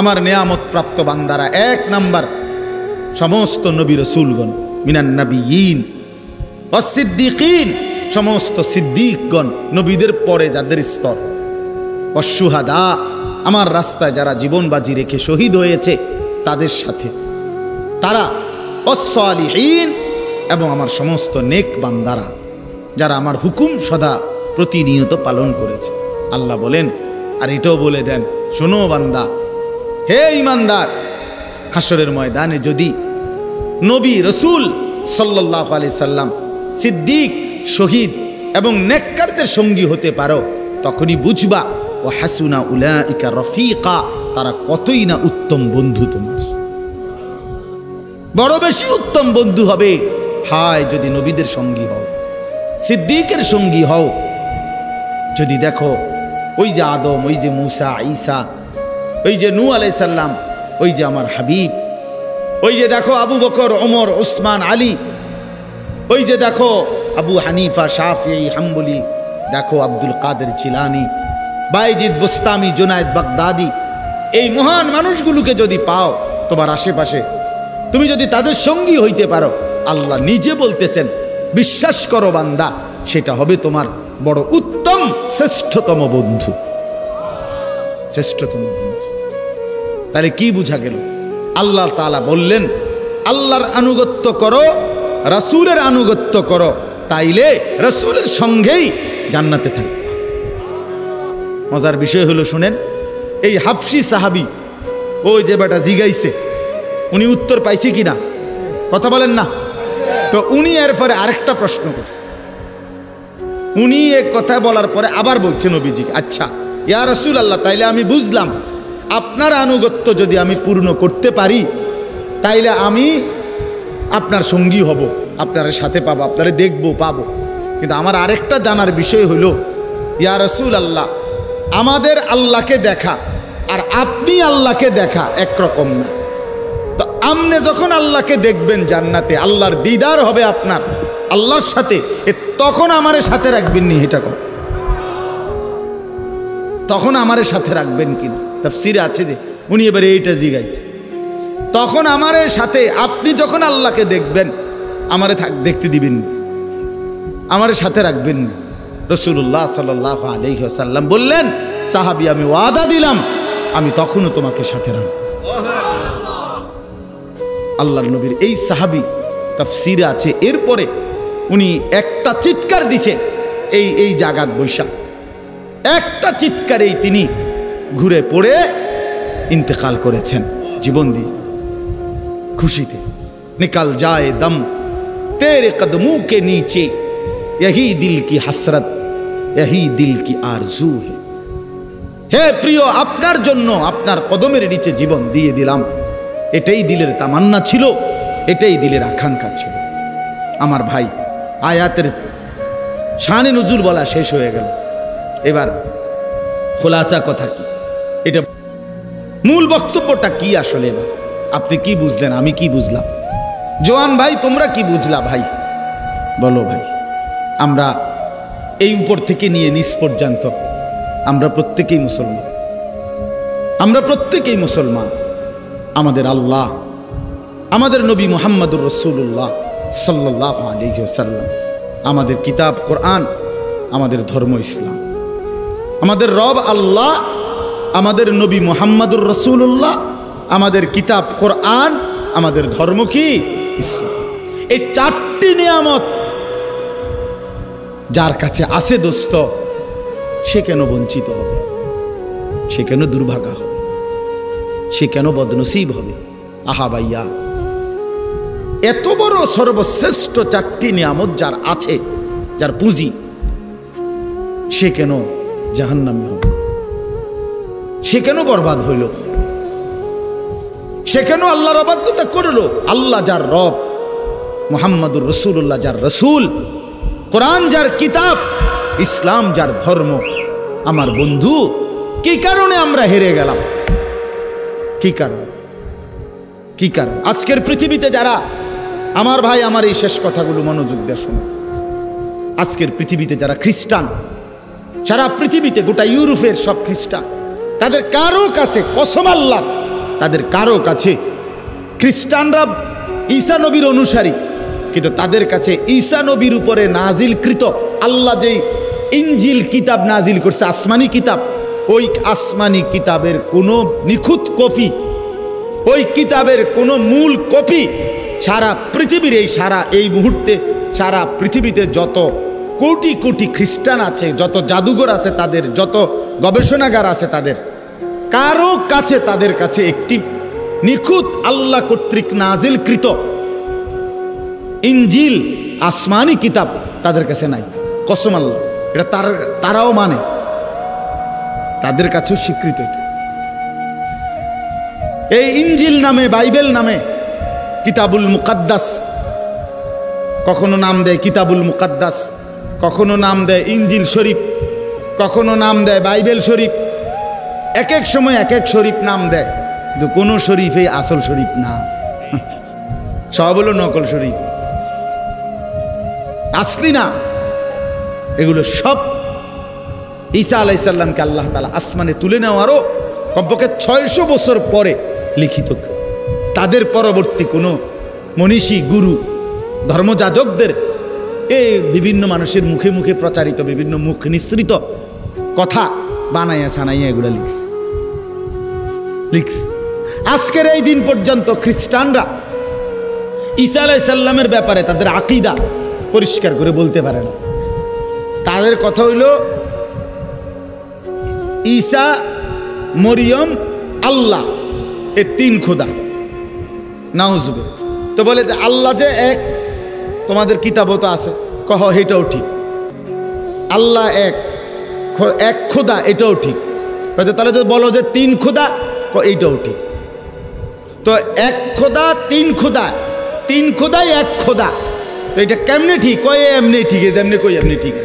আমার নিয়ামত প্রাপ্ত বান্দারা এক নাম্বার সমস্ত নবী রাসূলগণ, মিনান নাবিয়িন ওয়াস সিদ্দিকিন, সমস্ত সিদ্দিকগণ, নবীদের পরে যাদের স্তর, ওয়াস শুহাদা, আমার রাস্তায় যারা জীবন বাজি রেখে শহীদ হয়েছে তাদের সাথে তারা, ওয়াস সালিহিন, এবং আমার সমস্ত নেক বান্দারা যারা আমার হুকুম সদা প্রতিনিয়ত পালন করেছে। আল্লাহ বলেন আর এটাও বলে দেন, শোনো বান্দা, হে ইমানদার, হাসরের ময়দানে যদি নবী রাসূল সাল্লাল্লাহু আলাইহি সাল্লাম, সিদ্দিক, শহীদ এবং নেককারদের সঙ্গী হতে পারো, তখনই বুঝবা ও হাসুনা উলাইকা রফিকা, তারা কতই না উত্তম বন্ধু তোমার, বড় বেশি উত্তম বন্ধু হবে। হায় যদি নবীদের সঙ্গী হও, সিদ্দিকের সঙ্গী হও। যদি দেখো ওই যে আদম, ওই যে মূসা, ঈসা, ওই যে নূহ আলাইহিস সালাম, ওই যে আমার হাবিব, ওই যে দেখো আবু বকর, ওমর, ওসমান, আলী, ওই যে দেখো আবু হানিফা, শাফিঈ, হাম্বলি, দেখো আব্দুল কাদের জিলানী, বাইজিদ বুস্তামি, জুনায়েদ বাগদাদি, এই মহান মানুষগুলোকে যদি পাও তোমার আশেপাশে, তুমি যদি তাদের সঙ্গী হইতে পারো, আল্লাহ নিজে বলতেছেন বিশ্বাস করো বান্দা, সেটা হবে তোমার বড় উত্তম শ্রেষ্ঠতম বন্ধু, শ্রেষ্ঠতম বন্ধু। তাহলে কি বুঝা গেল? আল্লাহ তাআলা বললেন আল্লাহর আনুগত্য করো, রাসূলের আনুগত্য করো, তাইলে রাসূলের সঙ্গেই জান্নাতে থাকবে। মজার বিষয় হলো শুনেন, এই হাবশী সাহাবী, ওই যে বেটা জিগাইছে, উনি উত্তর পাইছে কিনা কথা বলেন না? তো উনি এরপরে আরেকটা প্রশ্ন করছে। উনি এক কথা বলার পরে আবার বলছেন নবীজিকে, আচ্ছা ইয়া রাসূলুল্লাহ, তাইলে আমি বুঝলাম আপনার আনুগত্য যদি আমি পূর্ণ করতে পারি তাইলে আমি আপনার সঙ্গী হব, আপনার সাথে পাবো, আপনারে দেখবো, পাবো। কিন্তু আমার আরেকটা জানার বিষয় হলো ইয়া রাসূলুল্লাহ, আমাদের আল্লাহকে দেখা আর আপনি আল্লাহকে দেখা একরকম না। তো আপনি যখন আল্লাহকে দেখবেন জান্নাতে, আল্লাহর দিদার হবে আপনার আল্লাহর সাথে, তখন আমারে সাথে রাখবেন নি? এটা কর, তখন আমারে সাথে রাখবেন কিনা? তাফসীরে আছে যে উনি এবারে এইটা জিগাইছে, তখন আমারে সাথে, আপনি যখন আল্লাহকে দেখবেন আমারে দেখতে দিবেন, আমারে সাথে রাখবেন। রাসূলুল্লাহ সাল্লাল্লাহু আলাইহি ওয়াসাল্লাম বললেন, সাহাবী আমি ওয়াদা দিলাম আমি তখনও তোমাকে সাথে রাখব। আল্লাহর নবীর এই সাহাবী, তাফসীরে আছে, এরপরে উনি একটা চিৎকার দিছে এই জাগাত বৈশা, একটা চিৎকারেই তিনি ঘুরে পড়ে ইন্তেকাল করেছেন, জীবন দিয়ে। খুশিতে। নিকাল যায় দম তেরে কদমোं के नीचे यही दिल की हसरत यही दिल की आरजू है। হে প্রিয়, আপনার জন্য আপনার কদমের নিচে জীবন দিয়ে দিলাম, এটাই দিলের তামান্না ছিল, এটাই দিলের আকাঙ্ক্ষা ছিল। আমার ভাই, আয়াতের শানে নুজুল বলা শেষ হয়ে গেল, এবার খোলাসা কথা কি, এটা মূল বক্তব্যটা কি আসলে? এবার আপনি কি বুঝলেন, আমি কি বুঝলাম? জওয়ান ভাই, তোমরা কি বুঝলা ভাই? বলো ভাই। আমরা এই উপর থেকে নিয়ে নিচ পর্যন্ত আমরা প্রত্যেকেই মুসলমান, আমরা প্রত্যেকেই মুসলমান। আমাদের আল্লাহ, আমাদের নবী মুহাম্মদুর রাসূলুল্লাহ সাল্লাল্লাহু আলাইহি ওয়াসাল্লাম, আমাদের কিতাব কোরআন, আমাদের ধর্ম ইসলাম, আমাদের রব আল্লাহ, আমাদের নবী মুহাম্মদুর রাসূলুল্লাহ, আমাদের কিতাব কোরআন, আমাদের ধর্ম কি ইসলাম। এই চারটি নিয়ামত যার কাছে আছে দোস্ত, সে কেন বঞ্চিত হবে? সে কেন দুর্ভাগা হবে? সে কেন বদনসিব হবে? আহা ভাইয়া, এত বড় সর্বশ্রেষ্ঠ চারটি নিয়ামত যার আছে, যার পুঁজি, সে কেন জাহান্নামী হবে? সে কেন বরবাদ হইল? সে কেন আল্লাহর অবাধ্যতা করলো? আল্লাহ যার রব, মুহাম্মদুর রাসূলুল্লাহ যার রসুল, কোরআন যার কিতাব, ইসলাম যার ধর্ম। আমার বন্ধু, কি কারণে আমরা হেরে গেলাম? কি কারণ? কি কারণ? আজকের পৃথিবীতে যারা, আমার ভাই, আমার এই শেষ কথাগুলো মনোযোগ দিয়ে শোনো। আজকের পৃথিবীতে যারা খ্রিস্টান, সারা পৃথিবীতে, গোটা ইউরোপের সব খ্রিস্টান, তাদের কারো কাছে, কসম আল্লাহ, তাদের কারো কাছে, খ্রিস্টানরা ঈসা নবীর অনুসারী, কিন্তু তাদের কাছে ঈসা নবীর উপরে নাজিলকৃত আল্লাহ যেই ইনজিল কিতাব নাজিল করছে, আসমানি কিতাব, ওই আসমানি কিতাবের কোনো নিখুঁত কপি, ওই কিতাবের কোনো মূল কপি সারা পৃথিবীর, এই মুহূর্তে সারা পৃথিবীতে যত কোটি কোটি খ্রিস্টান আছে, যত জাদুঘর আছে তাদের, যত গবেষণাগার আছে তাদের, কারো কাছে, তাদের কাছে একটি নিখুঁত আল্লাহ কর্তৃক নাজিলকৃত ইনজিল আসমানি কিতাব তাদের কাছে নাই। কসম আল্লাহ, এটা তারাও মানে, তাদের কাছেও স্বীকৃত। এই ইনজিল নামে, বাইবেল নামে, কিতাবুল মুকাদ্দাস, কখনো নাম দেয় কিতাবুল মুকাদ্দাস, কখনো নাম দেয় ইনজিল শরীফ, কখনো নাম দেয় বাইবেল শরীফ, এক এক সময় এক এক শরীফ নাম দেয়, কিন্তু কোনো শরীফে আসল শরীফ না, সব হলো নকল শরীফ, আসলি না। এগুলো সব ঈসা আলাইহিস সালামকে আল্লাহ তাআলা আসমানে তুলে নেওয়ারও কমপক্ষে 600 বছর পরে লিখিত। তাদের পরবর্তী কোনো মনীষী, গুরু, ধর্মযাজকদের এই বিভিন্ন মানুষের মুখে মুখে প্রচারিত বিভিন্ন মুখ নিঃসৃত কথা বানাইয়া সানাইয়া এগুলো লিখস। আজকের এই দিন পর্যন্ত খ্রিস্টানরা ঈসা আলাইহিস সালামের ব্যাপারে তাদের আকীদা পরিষ্কার করে বলতে পারে না। তাদের কথা হইল ঈসা, মরিয়ম, আল্লাহ, এ তিন খোদা। নাউজুবিল্লাহ। তো বলে যে আল্লাহ যে এক, তোমাদের কিতাবও তো আছে, কহ এটাও ঠিক। আল্লাহ এক, এক খোদা, এটাও ঠিক। তাহলে যদি বলো যে তিন খোদা, এইটাও ঠিক। তো এক খোদা, তিন খোদা, তিন খোদাই এক খোদা, তো এটা কেমনে ঠিক? কয়ে এমনি ঠিক, যেমনি কই এমনি ঠিক,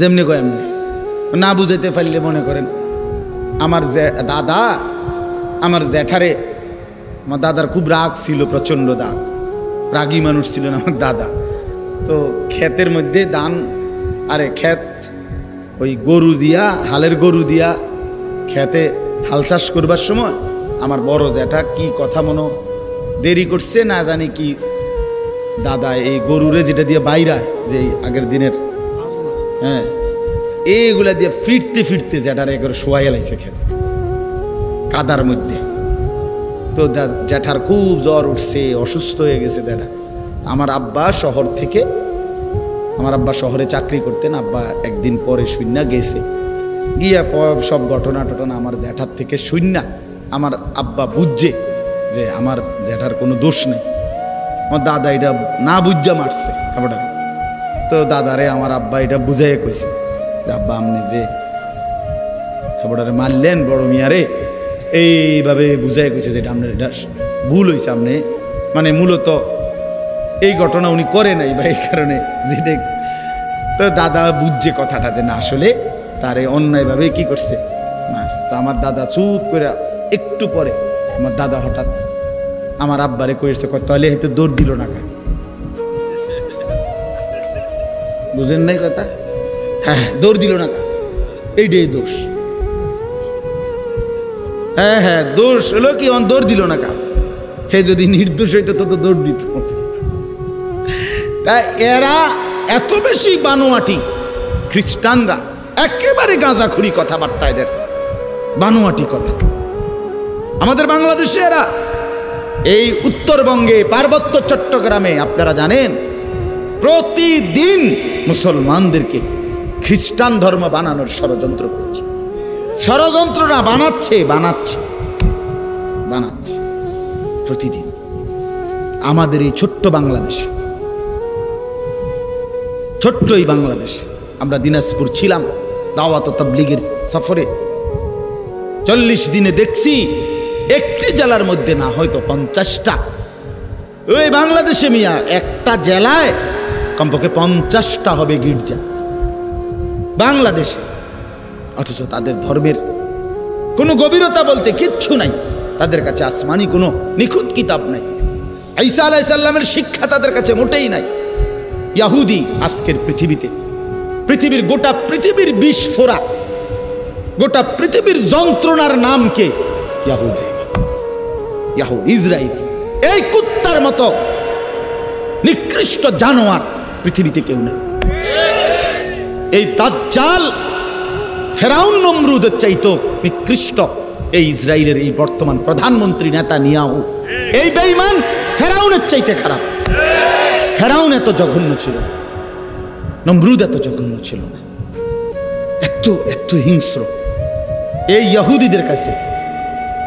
যেমনি কয় এমনি। না বুঝাইতে পারলে মনে করেন আমার দাদা, আমার জ্যাঠারে, আমার দাদার খুব রাগ ছিল, প্রচণ্ড রাগী মানুষ ছিলেন আমার দাদা। তো ক্ষেতের মধ্যে ধান, আরে ক্ষেত ওই গরু দিয়া, হালের গরু দিয়া ক্ষেতে হাল চাষ করবার সময় আমার বড় জ্যাঠা কি কথা মনে দেরি করছে না জানি কি, দাদা এই গরুরে যেটা দিয়ে বাইরায়, যে আগের দিনের, হ্যাঁ, এইগুলা দিয়ে ফিরতে ফিরতে জ্যাঠারে একবার শোয়াই এলাইছে খেতে কাদার মধ্যে। তো জ্যাঠার খুব জ্বর উঠছে, অসুস্থ হয়ে গেছে জ্যাঠা। আমার আব্বা শহর থেকে, আমার আব্বা শহরে চাকরি করতেন, আব্বা একদিন পরে শূন্যা গেছে, গিয়া সব ঘটনা টটনা আমার জ্যাঠার থেকে শূন্যা আমার আব্বা বুঝছে যে আমার জ্যাঠার কোনো দোষ নেই, আমার দাদা এটা না বুঝা মারছে খাবারটা। তো দাদারে আমার আব্বা এটা বুঝাই কইছে যে আব্বা আপনি যে খাবারটারে মারলেন বড় মিয়ারে, এইভাবে বুঝাই কইছে যে আপনার এটা ভুল হয়েছে। আপনি মানে মূলত এই ঘটনা উনি করে নাই বা এই কারণে যেটা। তো দাদা বুঝছে কথাটা যে না আসলে তারে অন্যায়ভাবে কি করছে না। তো আমার দাদা চুপ করে একটু পরে আমার দাদা হঠাৎ আমার আব্বারে কইছে তাহলে হয়তো দৌড় দিল না কেন, বুঝেন নাই কথা? হ্যাঁ দৌড় দিল না কেন, এইটাই দোষ। হ্যাঁ হ্যাঁ দোষ হলো কি দৌড় দিল না কেন, হে যদি নির্দোষ হইতো তো দৌড় দিত। তাই এরা এত বেশি বানোয়াটি, খ্রিস্টানরা একেবারে গাঁজাখুরি কথাবার্তা, এদের বানোয়াটি কথা। আমাদের বাংলাদেশে এরা এই উত্তরবঙ্গে পার্বত্য চট্টগ্রামে আপনারা জানেন প্রতিদিন মুসলমানদেরকে খ্রিস্টান ধর্ম বানানোর ষড়যন্ত্র করছে। ষড়যন্ত্র না, বানাচ্ছে বানাচ্ছে বানাচ্ছে প্রতিদিন। আমাদের এই ছোট্ট বাংলাদেশে, ছোট্ট এই বাংলাদেশ, আমরা দিনাজপুর ছিলাম দাওয়াত ও তাবলীগের সফরে। 40 দিনে দেখছি একটি জেলার মধ্যে না হয়তো 50টা। ওই বাংলাদেশে মিয়া একটা জেলায় কমপক্ষে 50টা হবে গির্জা বাংলাদেশে, অথচ তাদের ধর্মের কোনো গভীরতা বলতে কিচ্ছু নাই। তাদের কাছে আসমানি কোনো নিখুঁত কিতাব নাই, ঈসা আলাইহিস সালামের শিক্ষা তাদের কাছে মোটেই নাই। ইহুদি আজকের পৃথিবীতে, পৃথিবীর গোটা পৃথিবীর বিস্ফোরা, গোটা পৃথিবীর যন্ত্রণার নাম কে? ইহুদি, ইসরায়েল। এই কুত্তার মতো নিকৃষ্ট জানোয়ার পৃথিবীতে কেউ নেই। এই দাজ্জাল ফেরাউন নমরুদের চাইতো নিকৃষ্ট এই ইসরায়েলের এই বর্তমান প্রধানমন্ত্রী নেতানিয়াহু। এই বেঈমান ফেরাউনের চাইতে খারাপ। ফেরাউন এত জঘন্য ছিল না, নমরুদ এত জঘন্য ছিল না, এত এত হিংস্র। এই ইহুদিদের কাছে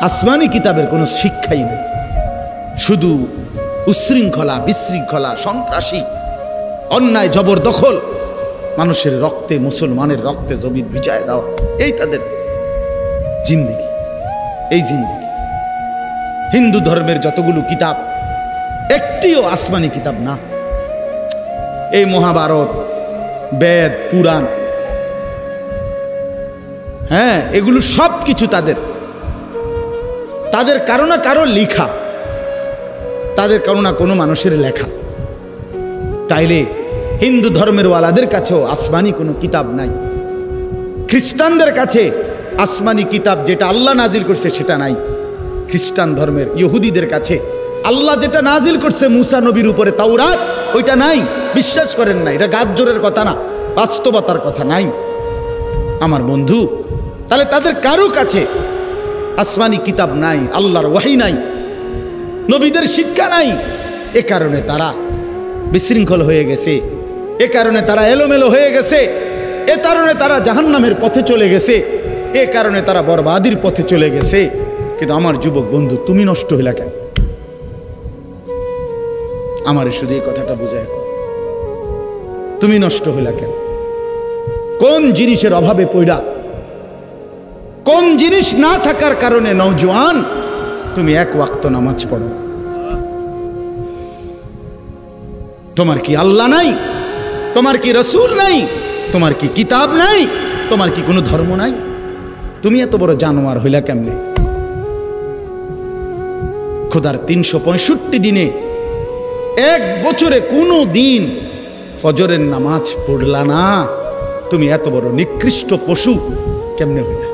আসমানি কিতাবের কোনো শিক্ষাই নেই, শুধু উশৃঙ্খলা, বিশৃঙ্খলা, সন্ত্রাসী, অন্যায়, জবরদখল, মানুষের রক্তে, মুসলমানের রক্তে জমিন ভিজায় দেওয়া, এই তাদের জিন্দেগি, এই জিন্দেগি। হিন্দু ধর্মের যতগুলো কিতাব একটিও আসমানি কিতাব না। এই মহাভারত, বেদ, পুরাণ, হ্যাঁ এগুলো সব কিছু তাদের তাদের কারো না কারো লেখা, তাদের কারো না কোনো মানুষের লেখা। তাইলে হিন্দু ধর্মের ওয়ালাদের কাছেও আসমানি কোনো কিতাব নাই, খ্রিস্টানদের কাছে আসমানি কিতাব যেটা আল্লাহ নাজিল করছে সেটা নাই। খ্রিস্টান ধর্মের ইহুদিদের কাছে আল্লাহ যেটা নাজিল করছে মুসা নবীর উপরে, তাওরাত, ওইটা নাই, বিশ্বাস করেন না। এটা গাজ্জরের কথা না, বাস্তবতার কথা নাই আমার বন্ধু। তাহলে তাদের কারো কাছে আসমানি কিতাব নাই, আল্লাহর ওয়াহি নাই, নবীদের শিক্ষা নাই। এ কারণে তারা বিশৃঙ্খল হয়ে গেছে, এ কারণে তারা এলোমেলো হয়ে গেছে, এ কারণে তারা জাহান্নামের পথে চলে গেছে, এ কারণে তারা বরবাদির পথে চলে গেছে। কিন্তু আমার যুবক বন্ধু, তুমি নষ্ট হইলা কেন? আমার শুধু এই কথাটা বুঝায়, তুমি নষ্ট হইলা কেন? কোন জিনিসের অভাবে পড়া, কোন জিনিস না থাকার কারণে নওজোয়ান তুমি এক ওয়াক্ত নামাজ পড়ো? তোমার কি আল্লাহ নাই? তোমার কি রসুল নাই? তোমার কি কিতাব নাই? তোমার কি কোনো ধর্ম নাই? তুমি এত বড় জানোয়ার হইলা কেমনে? খোদার 365 দিনে এক বছরে কোনো দিন ফজরের নামাজ পড়লা না, তুমি এত বড় নিকৃষ্ট পশু কেমনে হইলা?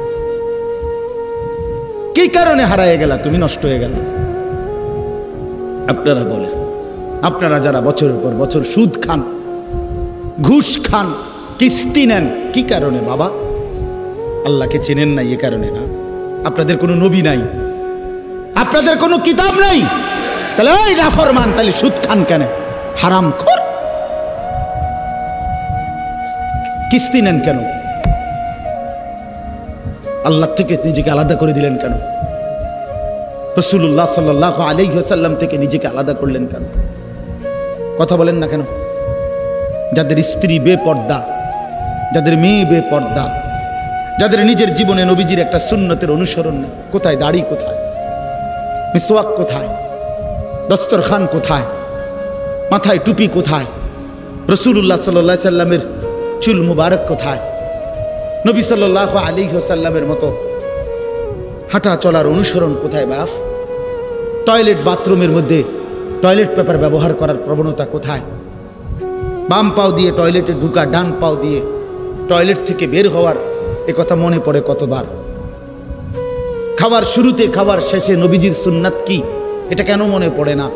কি কারণে হারায় গেলা? তুমি নষ্ট হয়ে গেল। আপনারা বলেন, আপনারা যারা বছরের পর বছর সুদ খান, ঘুষ খান, কিস্তি নেন, কি কারণে বাবা? আল্লাহকে চেনেন নাই, এ কারণে না? আপনাদের কোনো নবী নাই, আপনাদের কোনো কিতাব নাই, তাহলে ওই নাফরমান, তাহলে সুদ খান কেন? হারামখোর। কিস্তি নেন কেন? আল্লাহ থেকে নিজেকে আলাদা করে দিলেন কেন? রাসূলুল্লাহ সাল্লাল্লাহু আলাইহি ওয়াসাল্লাম থেকে নিজেকে আলাদা করলেন কেন? কথা বলেন না কেন? যাদের স্ত্রী বেপর্দা, যাদের মেয়ে বেপর্দা, যাদের নিজের জীবনে নবীজির একটা সুন্নতের অনুসরণ নেই, কোথায় দাড়ি, কোথায় মিসওয়াক, কোথায় দস্তরখান, কোথায় মাথায় টুপি, কোথায় রাসূলুল্লাহ সাল্লাল্লাহু আলাইহি সাল্লামের চুল মুবারক, কোথায় নবী সাল্লাল্লাহু আলাইহি ওয়াসাল্লামের মতো হাঁটা চলার অনুসরণ কোথায়? বাফ টয়লেট বাথরুমের মধ্যে টয়লেট পেপার ব্যবহার করার প্রবণতা কোথায়? বাম পাও দিয়ে টয়লেটে ঢুকা, ডান পাও দিয়ে টয়লেট থেকে বের হওয়ার এ কথা মনে পড়ে কতবার? খাবার শুরুতে খাবার শেষে নবীজির সুন্নাত কি, এটা কেন মনে পড়ে না?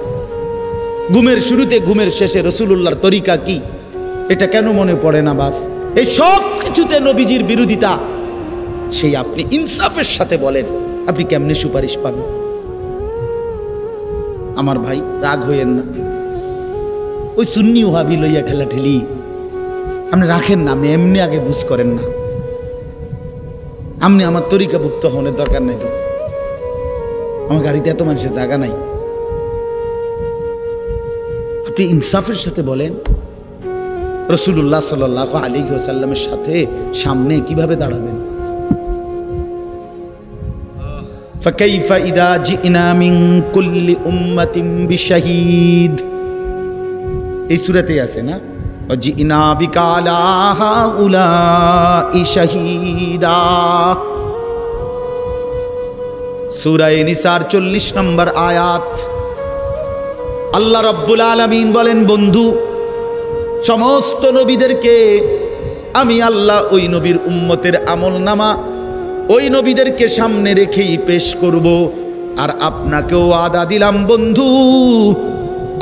ঘুমের শুরুতে ঘুমের শেষে রাসূলুল্লাহর তরিকা কি, এটা কেন মনে পড়ে না? বাপ এই সব কিছুতে নবীজির বিরোধিতা, সেই আপনি ইনসাফের সাথে বলেন আপনি কেমনে সুপারিশ পাবেন? আমার ভাই রাগ হইয়েন না, ওই সুন্নি ওয়াহাবি লইয়া ঠেলাঠেলি আপনি রাখেন না, আপনি এমনি আগে বুঝ করেন না। আপনি আমার তরিকাভুক্ত হওয়ার দরকার নাই তো, আমার গাড়িতে এত মানুষের জায়গা নাই। আপনি ইনসাফের সাথে বলেন রাসূলুল্লাহ সাল্লাল্লাহু আলাইহি ওয়াসাল্লামের সাথে সামনে কিভাবে দাঁড়াবেন? ফাকাইফা ইদা জিনা মিন কুল্লি উম্মাতিন বিশাহীদ, এই সূরাতেই আছে না, জিনা বিকা আলা হাউলাই শাহীদা। সূরা নিসার 40 নম্বর আয়াত। আল্লাহ রাব্বুল আলামিন বলেন, বন্ধু সমস্ত নবীদেরকে আমি আল্লাহ ওই নবীর উম্মতের আমলনামা ওই নবীদেরকে সামনে রেখেই পেশ করব, আর আপনাকেও ওয়াদা দিলাম বন্ধু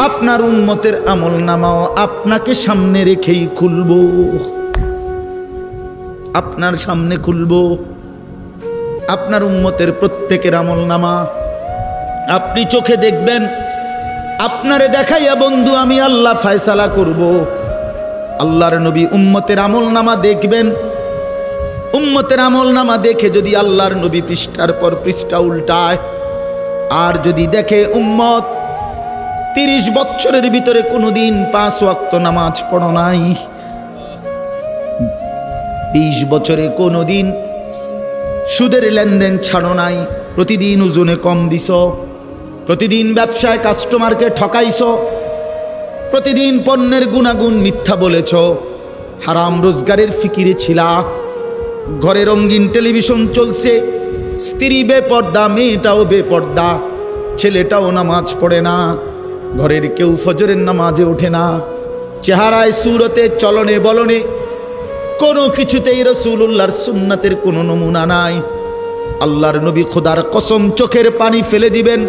আপনার উম্মতের আমলনামাও আপনাকে সামনে রেখেই খুলব, আপনার সামনে খুলব। আপনার উম্মতের প্রত্যেকের আমলনামা আপনি চোখে দেখবেন, আপনারে দেখাইয়া বন্ধু আমি আল্লাহ ফয়সালা করব। আল্লাহর নবী উম্মতের আমলনামা দেখবেন, উম্মতের আমলনামা দেখে যদি আল্লাহর নবী পৃষ্ঠার পর পৃষ্ঠা উল্টায়, আর যদি দেখে উম্মত 30 বছরের ভিতরে কোনোদিন 5 ওয়াক্ত নামাজ পড়ো নাই, 20 বছরে কোনোদিন সুদের লেনদেন ছাড়ো নাই, প্রতিদিন ওজনে কম দিছ, প্রতিদিন ব্যবসায় কাস্টমারকে ঠকাইছ, প্রতিদিন পণ্যের গুণাগুণ মিথ্যা বলেছ, হারাম রোজগারের ফিকিরে ছিলা, ঘরে রঙিন টেলিভিশন চলছে, স্ত্রী বেপর্দা, মেয়েটাও বেপর্দা, ছেলেটাও নামাজ পড়ে না, ঘরের কেউ ফজরের নামাজে ওঠে না, চেহারায় সুরতে চলনে বলনে কোনো কিছুতেই রাসূলুল্লাহর সুন্নাতের কোনো নমুনা নাই। আল্লাহর নবী খোদার কসম চোখের পানি ফেলে দিবেন,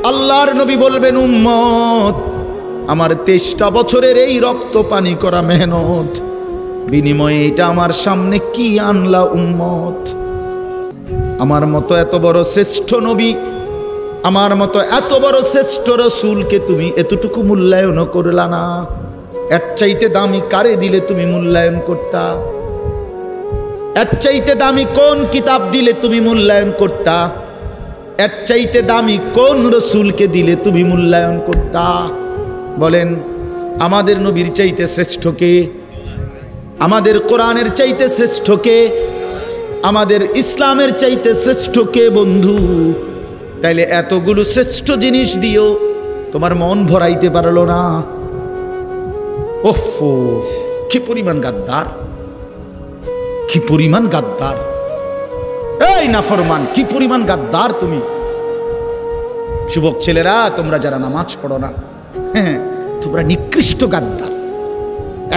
আল্লাহর নবী বলবেন উম্মত আমার 23টা বছরের এই রক্ত পানি করা মেহনত বিনিময়ে এটা আমার সামনে কি আনলা উম্মত? আমার মতো এত বড় শ্রেষ্ঠ নবী, আমার মতো এত বড় শ্রেষ্ঠ রাসূলকে তুমি এতটুকু মূল্যায়ন করলা না। এর চাইতে দামি কারে দিলে তুমি মূল্যায়ন করতা? এর চাইতে দামি কোন কিতাব দিলে তুমি মূল্যায়ন করতা? এর চাইতে দামি কোন রাসূলকে দিলে তুমি মূল্যায়ন করতা? বলেন, আমাদের নবীর চাইতে শ্রেষ্ঠ কে? আমাদের কোরআনের চাইতে শ্রেষ্ঠ কে? আমাদের ইসলামের চাইতে শ্রেষ্ঠ কে বন্ধু? তাইলে এতগুলো শ্রেষ্ঠ জিনিস দিও তোমার মন ভরাইতে পারলো না। ওফ, কি পরিমাণ গাদ্দার, কি পরিমাণ গাদ্দার! এই নাফরমান, কি পরিমাণ গাদ্দার তুমি! যুবক ছেলেরা, তোমরা যারা নামাজ পড়ো না, হ্যাঁ তোমরা নিকৃষ্ট গাদ্দার,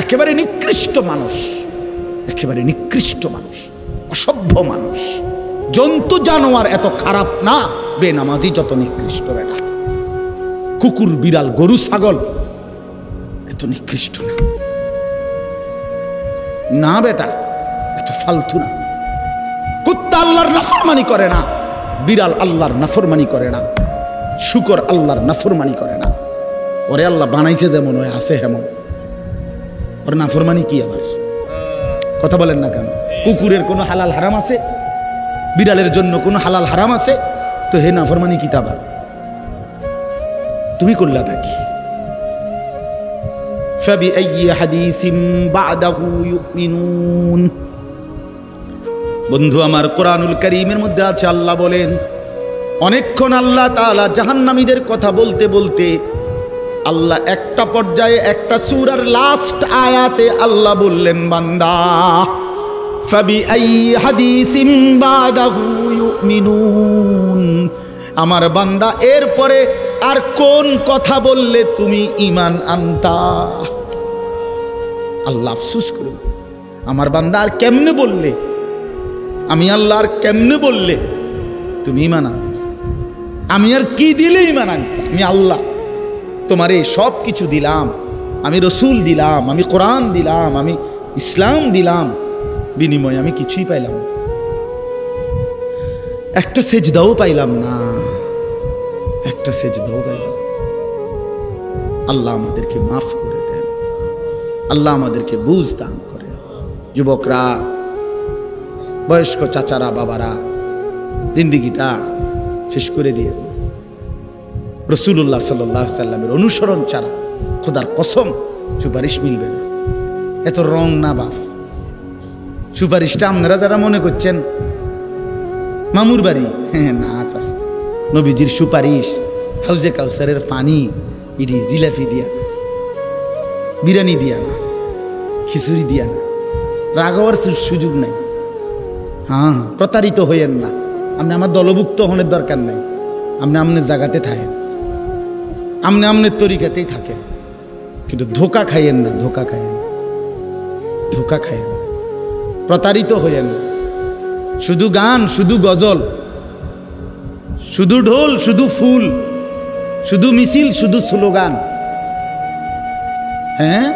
একেবারে নিকৃষ্ট মানুষ, একেবারে নিকৃষ্ট মানুষ, অসভ্য মানুষ, জন্তু জানোয়ার এত খারাপ না, বেনামাজি যত নিকৃষ্ট। বেটা কুকুর বিড়াল গরু ছাগল এত নিকৃষ্ট না, না বেটা এত ফালতু না। কুত্তা আল্লাহর নাফরমানি করে না, বিড়াল আল্লাহর নাফরমানি করে না, শুকর আল্লাহর নাফরমানি করে না। ওরে আল্লাহ বানাইছে যেমন ওই আছে হেমন, ওর নাফরমানি কি? আবার কথা বলেন না কেন? কুকুরের কোনো হালাল হারাম আছে? বিড়ালের জন্য কোনো হালাল হারাম আছে? তো হে নাফরমানি কিতাবা, তুমি করলাটা কি? ফাবিআইয়ি হাদিসিম বাদাহু ইউমিনুন। বন্ধু আমার, কোরআনুল কারীমের মধ্যে আছে, আল্লাহ বলেন, অনেকক্ষণ আল্লাহ তাআলা জাহান্নামীদের কথা বলতে বলতে আল্লাহ একটা পর্যায়ে একটা সূরার লাস্ট আয়াতে আল্লাহ বললেন, বান্দা ফাবিআইয়ি হাদিসিম বাদাহু ইউমিনুন, আমার বান্দা এরপরে আর কোন কথা বললে তুমি ঈমান আনতা? আল্লাহ আফসোস করে, আমার বান্দা আর কেমনে বললে, আমি আল্লাহ আর কেমনে বললে তুমি ঈমান আন? আমি আর কি দিলে ঈমান আনতা? আমি আল্লাহ তোমারে সব কিছু দিলাম, আমি রসুল দিলাম, আমি কোরআন দিলাম, আমি ইসলাম দিলাম, বিনিময়ে আমি কিছুই পাইলাম না, একটা সেজদাও পাইলাম না, একটা সেজদাও পাইলাম। আল্লাহ আমাদেরকে মাফ করে দেন, আল্লাহ আমাদেরকে বুঝ দান করে। যুবকরা, বয়স্ক চাচারা, বাবারা, জিন্দিগিটা শেষ করে দিয়ে রাসূলুল্লাহ সাল্লাল্লাহু আলাইহি সাল্লামের অনুসরণ ছাড়া খোদার কসম সুপারিশ মিলবে না। এত রং না বাপ, সুপারিশটা আপনারা যারা মনে করছেন মামুর বাড়ি, হ্যাঁ না চাচা, নবীজির সুপারিশ হাউজে কাউসারের পানি, ইডি জিলাপি দিয়া, বিরিয়ানি দিয়া না, খিচুড়ি দিয়া না, রাগ হওয়ার সুযোগ নাই। হ্যাঁ, প্রতারিত হইয়েন না, আপনি আমার দলভুক্ত হওয়ার দরকার নাই, আপনি আপনার জায়গাতে থাকেন, আপনি আপনার তরিকাতেই থাকেন, কিন্তু ধোকা খাইয়েন না, ধোকা খাইয়েন না, ধোকা খাইয়েন না, প্রতারিত হইয়েন না। শুধু গান, শুধু গজল, শুধু ঢোল, শুধু ফুল, শুধু মিছিল, শুধু স্লোগান, হ্যাঁ,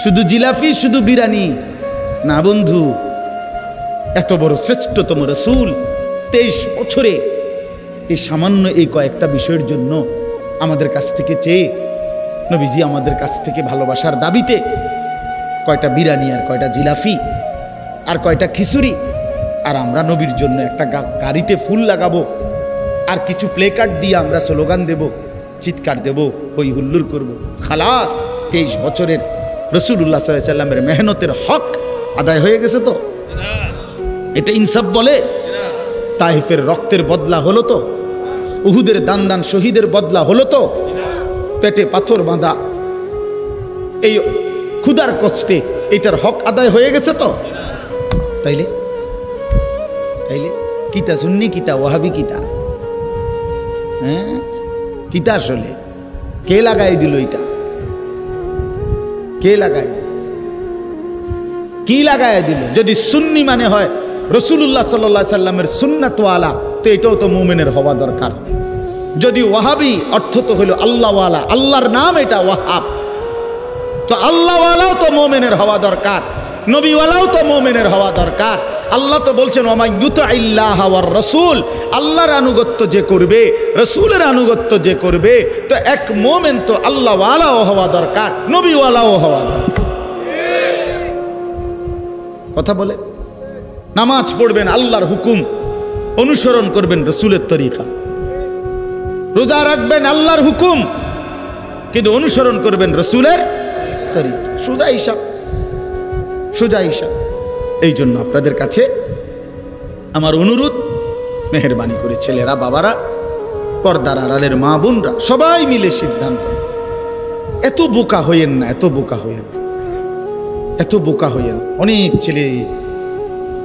শুধু জিলাপি, শুধু বিরিয়ানি না বন্ধু। এত বড় শ্রেষ্ঠতম রাসূল 23 বছরে এই সামান্য এই কয়েকটা বিষয়ের জন্য আমাদের কাছ থেকে চেয়ে নবীজি আমাদের কাছ থেকে ভালোবাসার দাবিতে কয়টা বিরিয়ানি আর কয়টা জিলাপি আর কয়টা খিচুড়ি, আর আমরা নবীর জন্য একটা গাড়িতে ফুল লাগাবো, আর কিছু প্লে কার্ড দিয়ে আমরা স্লোগান দেব, চিৎকার দেব, হই হুল্লোড় করব। খালাস, 23 বছরের রাসূলুল্লাহ সাল্লাল্লাহু আলাইহি সাল্লামের মেহনতের হক আদায় হয়ে গেছে তো? এটা ইনসাফ বলে? তাইফের রক্তের বদলা হলো তো? উহুদের দান দান শহীদের বদলা হলো তো? পেটে পাথর বাঁধা এই ক্ষুধার কষ্টে এটার হক আদায় হয়ে গেছে তো? তাইলে তাইলে কিতা সুন্নি, কিতা ওয়াহাবি, কিতা হ্যাঁ, কিতা আসলে কে লাগাই দিল? এটা কে লাগাই দিল? কি লাগাই দিল? যদি সুন্নি মানে হয় রাসূলুল্লাহ সাল্লাল্লাহু আলাইহি সাল্লামের সুন্নাতওয়ালা, তো এটাও তো মুমিনের হওয়া দরকার। যদি ওয়াহাবি অর্থ তো হলো আল্লাহওয়ালা, আল্লাহর নাম এটা ওয়াহাব, তো আল্লাহওয়ালাও তো মুমিনের হওয়া দরকার, নবীওয়ালাও তো মুমিনের হওয়া দরকার। আল্লাহ তো বলছেন ওয়া মান ইউতিইল্লাহ ওয়ার রাসূল, আল্লাহর আনুগত্য যে করবে, রাসূলের আনুগত্য যে করবে, তো এক মুমিন তো আল্লাহওয়ালাও হওয়া দরকার, নবীওয়ালাও হওয়া দরকার। কথা বলে, নামাজ পড়বেন আল্লাহর হুকুম, অনুসরণ করবেন রাসূলের তরিকা, রোজা রাখবেন আল্লাহর হুকুম, কিন্তু অনুসরণ করবেন রাসূলের তরিকা। সোজা হিসাব, সোজা হিসাব। এই জন্য আপনাদের কাছে আমার অনুরোধ, মেহেরবানি করে ছেলেরা, বাবারা, পর্দার আড়ালের মা বোনরা, সবাই মিলে সিদ্ধান্ত, এত বোকা হইয়েন না, এত বোকা হইয়েন, এত বোকা হইয়েন। অনেক ছেলে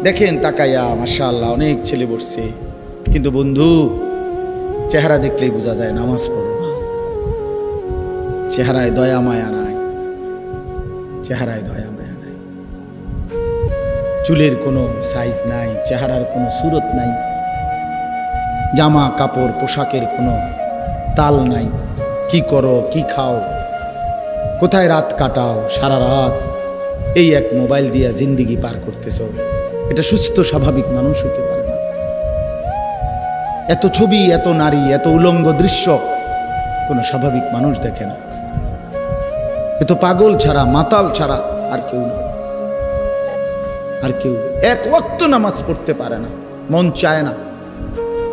দেখেন তাকাইয়া, মাশাআল্লাহ অনেক ছেলে বসছে, কিন্তু বন্ধু চেহারা দেখলেই বোঝা যায় নামাজ পড়ো না, চেহারায় দয়া মায়া নাই, চেহারায় দয়া মায়া নাই, চুলের কোনো সাইজ নাই, চেহারার কোনো সুরত নাই, জামা কাপড় পোশাকের কোনো তাল নাই, কি করো, কি খাও, কোথায় রাত কাটাও, সারা রাত এই এক মোবাইল দিয়া জিন্দিগি পার করতেছ, এটা সুস্থ স্বাভাবিক মানুষ হইতে পারে না। এত ছবি, এত নারী, এত উলঙ্গ দৃশ্য কোনো স্বাভাবিক মানুষ দেখে না। এত পাগল ছাড়া, মাতাল ছাড়া আর কেউ না, আর কেউ এক ওয়াক্ত নামাজ পড়তে পারে না, মন চায় না,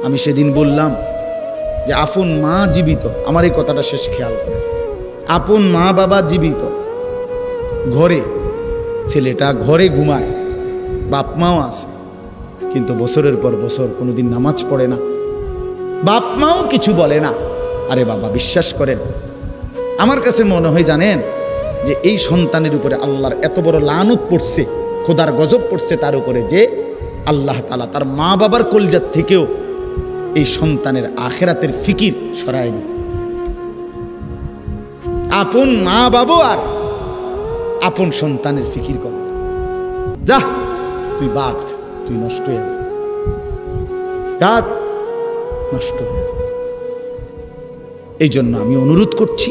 আমি সেদিন বললাম যে আপন মা জীবিত, আমার এই কথাটা শেষ খেয়াল করে, আপন মা বাবা জীবিত, ঘরে ছেলেটা ঘরে ঘুমায়, বাপ মাও আছে, কিন্তু বছরের পর বছর কোনোদিন নামাজ পড়ে না, বাপ মাও কিছু বলে না। আরে বাবা, বিশ্বাস করেন, আমার কাছে মনে হয় জানেন যে এই সন্তানের উপরে আল্লাহর এত বড় লানত পড়ছে, খোদার গজব পড়ছে তার উপরে, যে আল্লাহ তাআলা তার মা বাবার কলজাত থেকেও এই সন্তানের আখেরাতের ফিকির সরায় দিয়েছে। আপন মা বাবা আর আপন সন্তানের ফিকির করে, যা তুই বাদ, তুই নষ্ট হয়ে যা, নষ্ট হয়ে যা। এই জন্য আমি অনুরোধ করছি,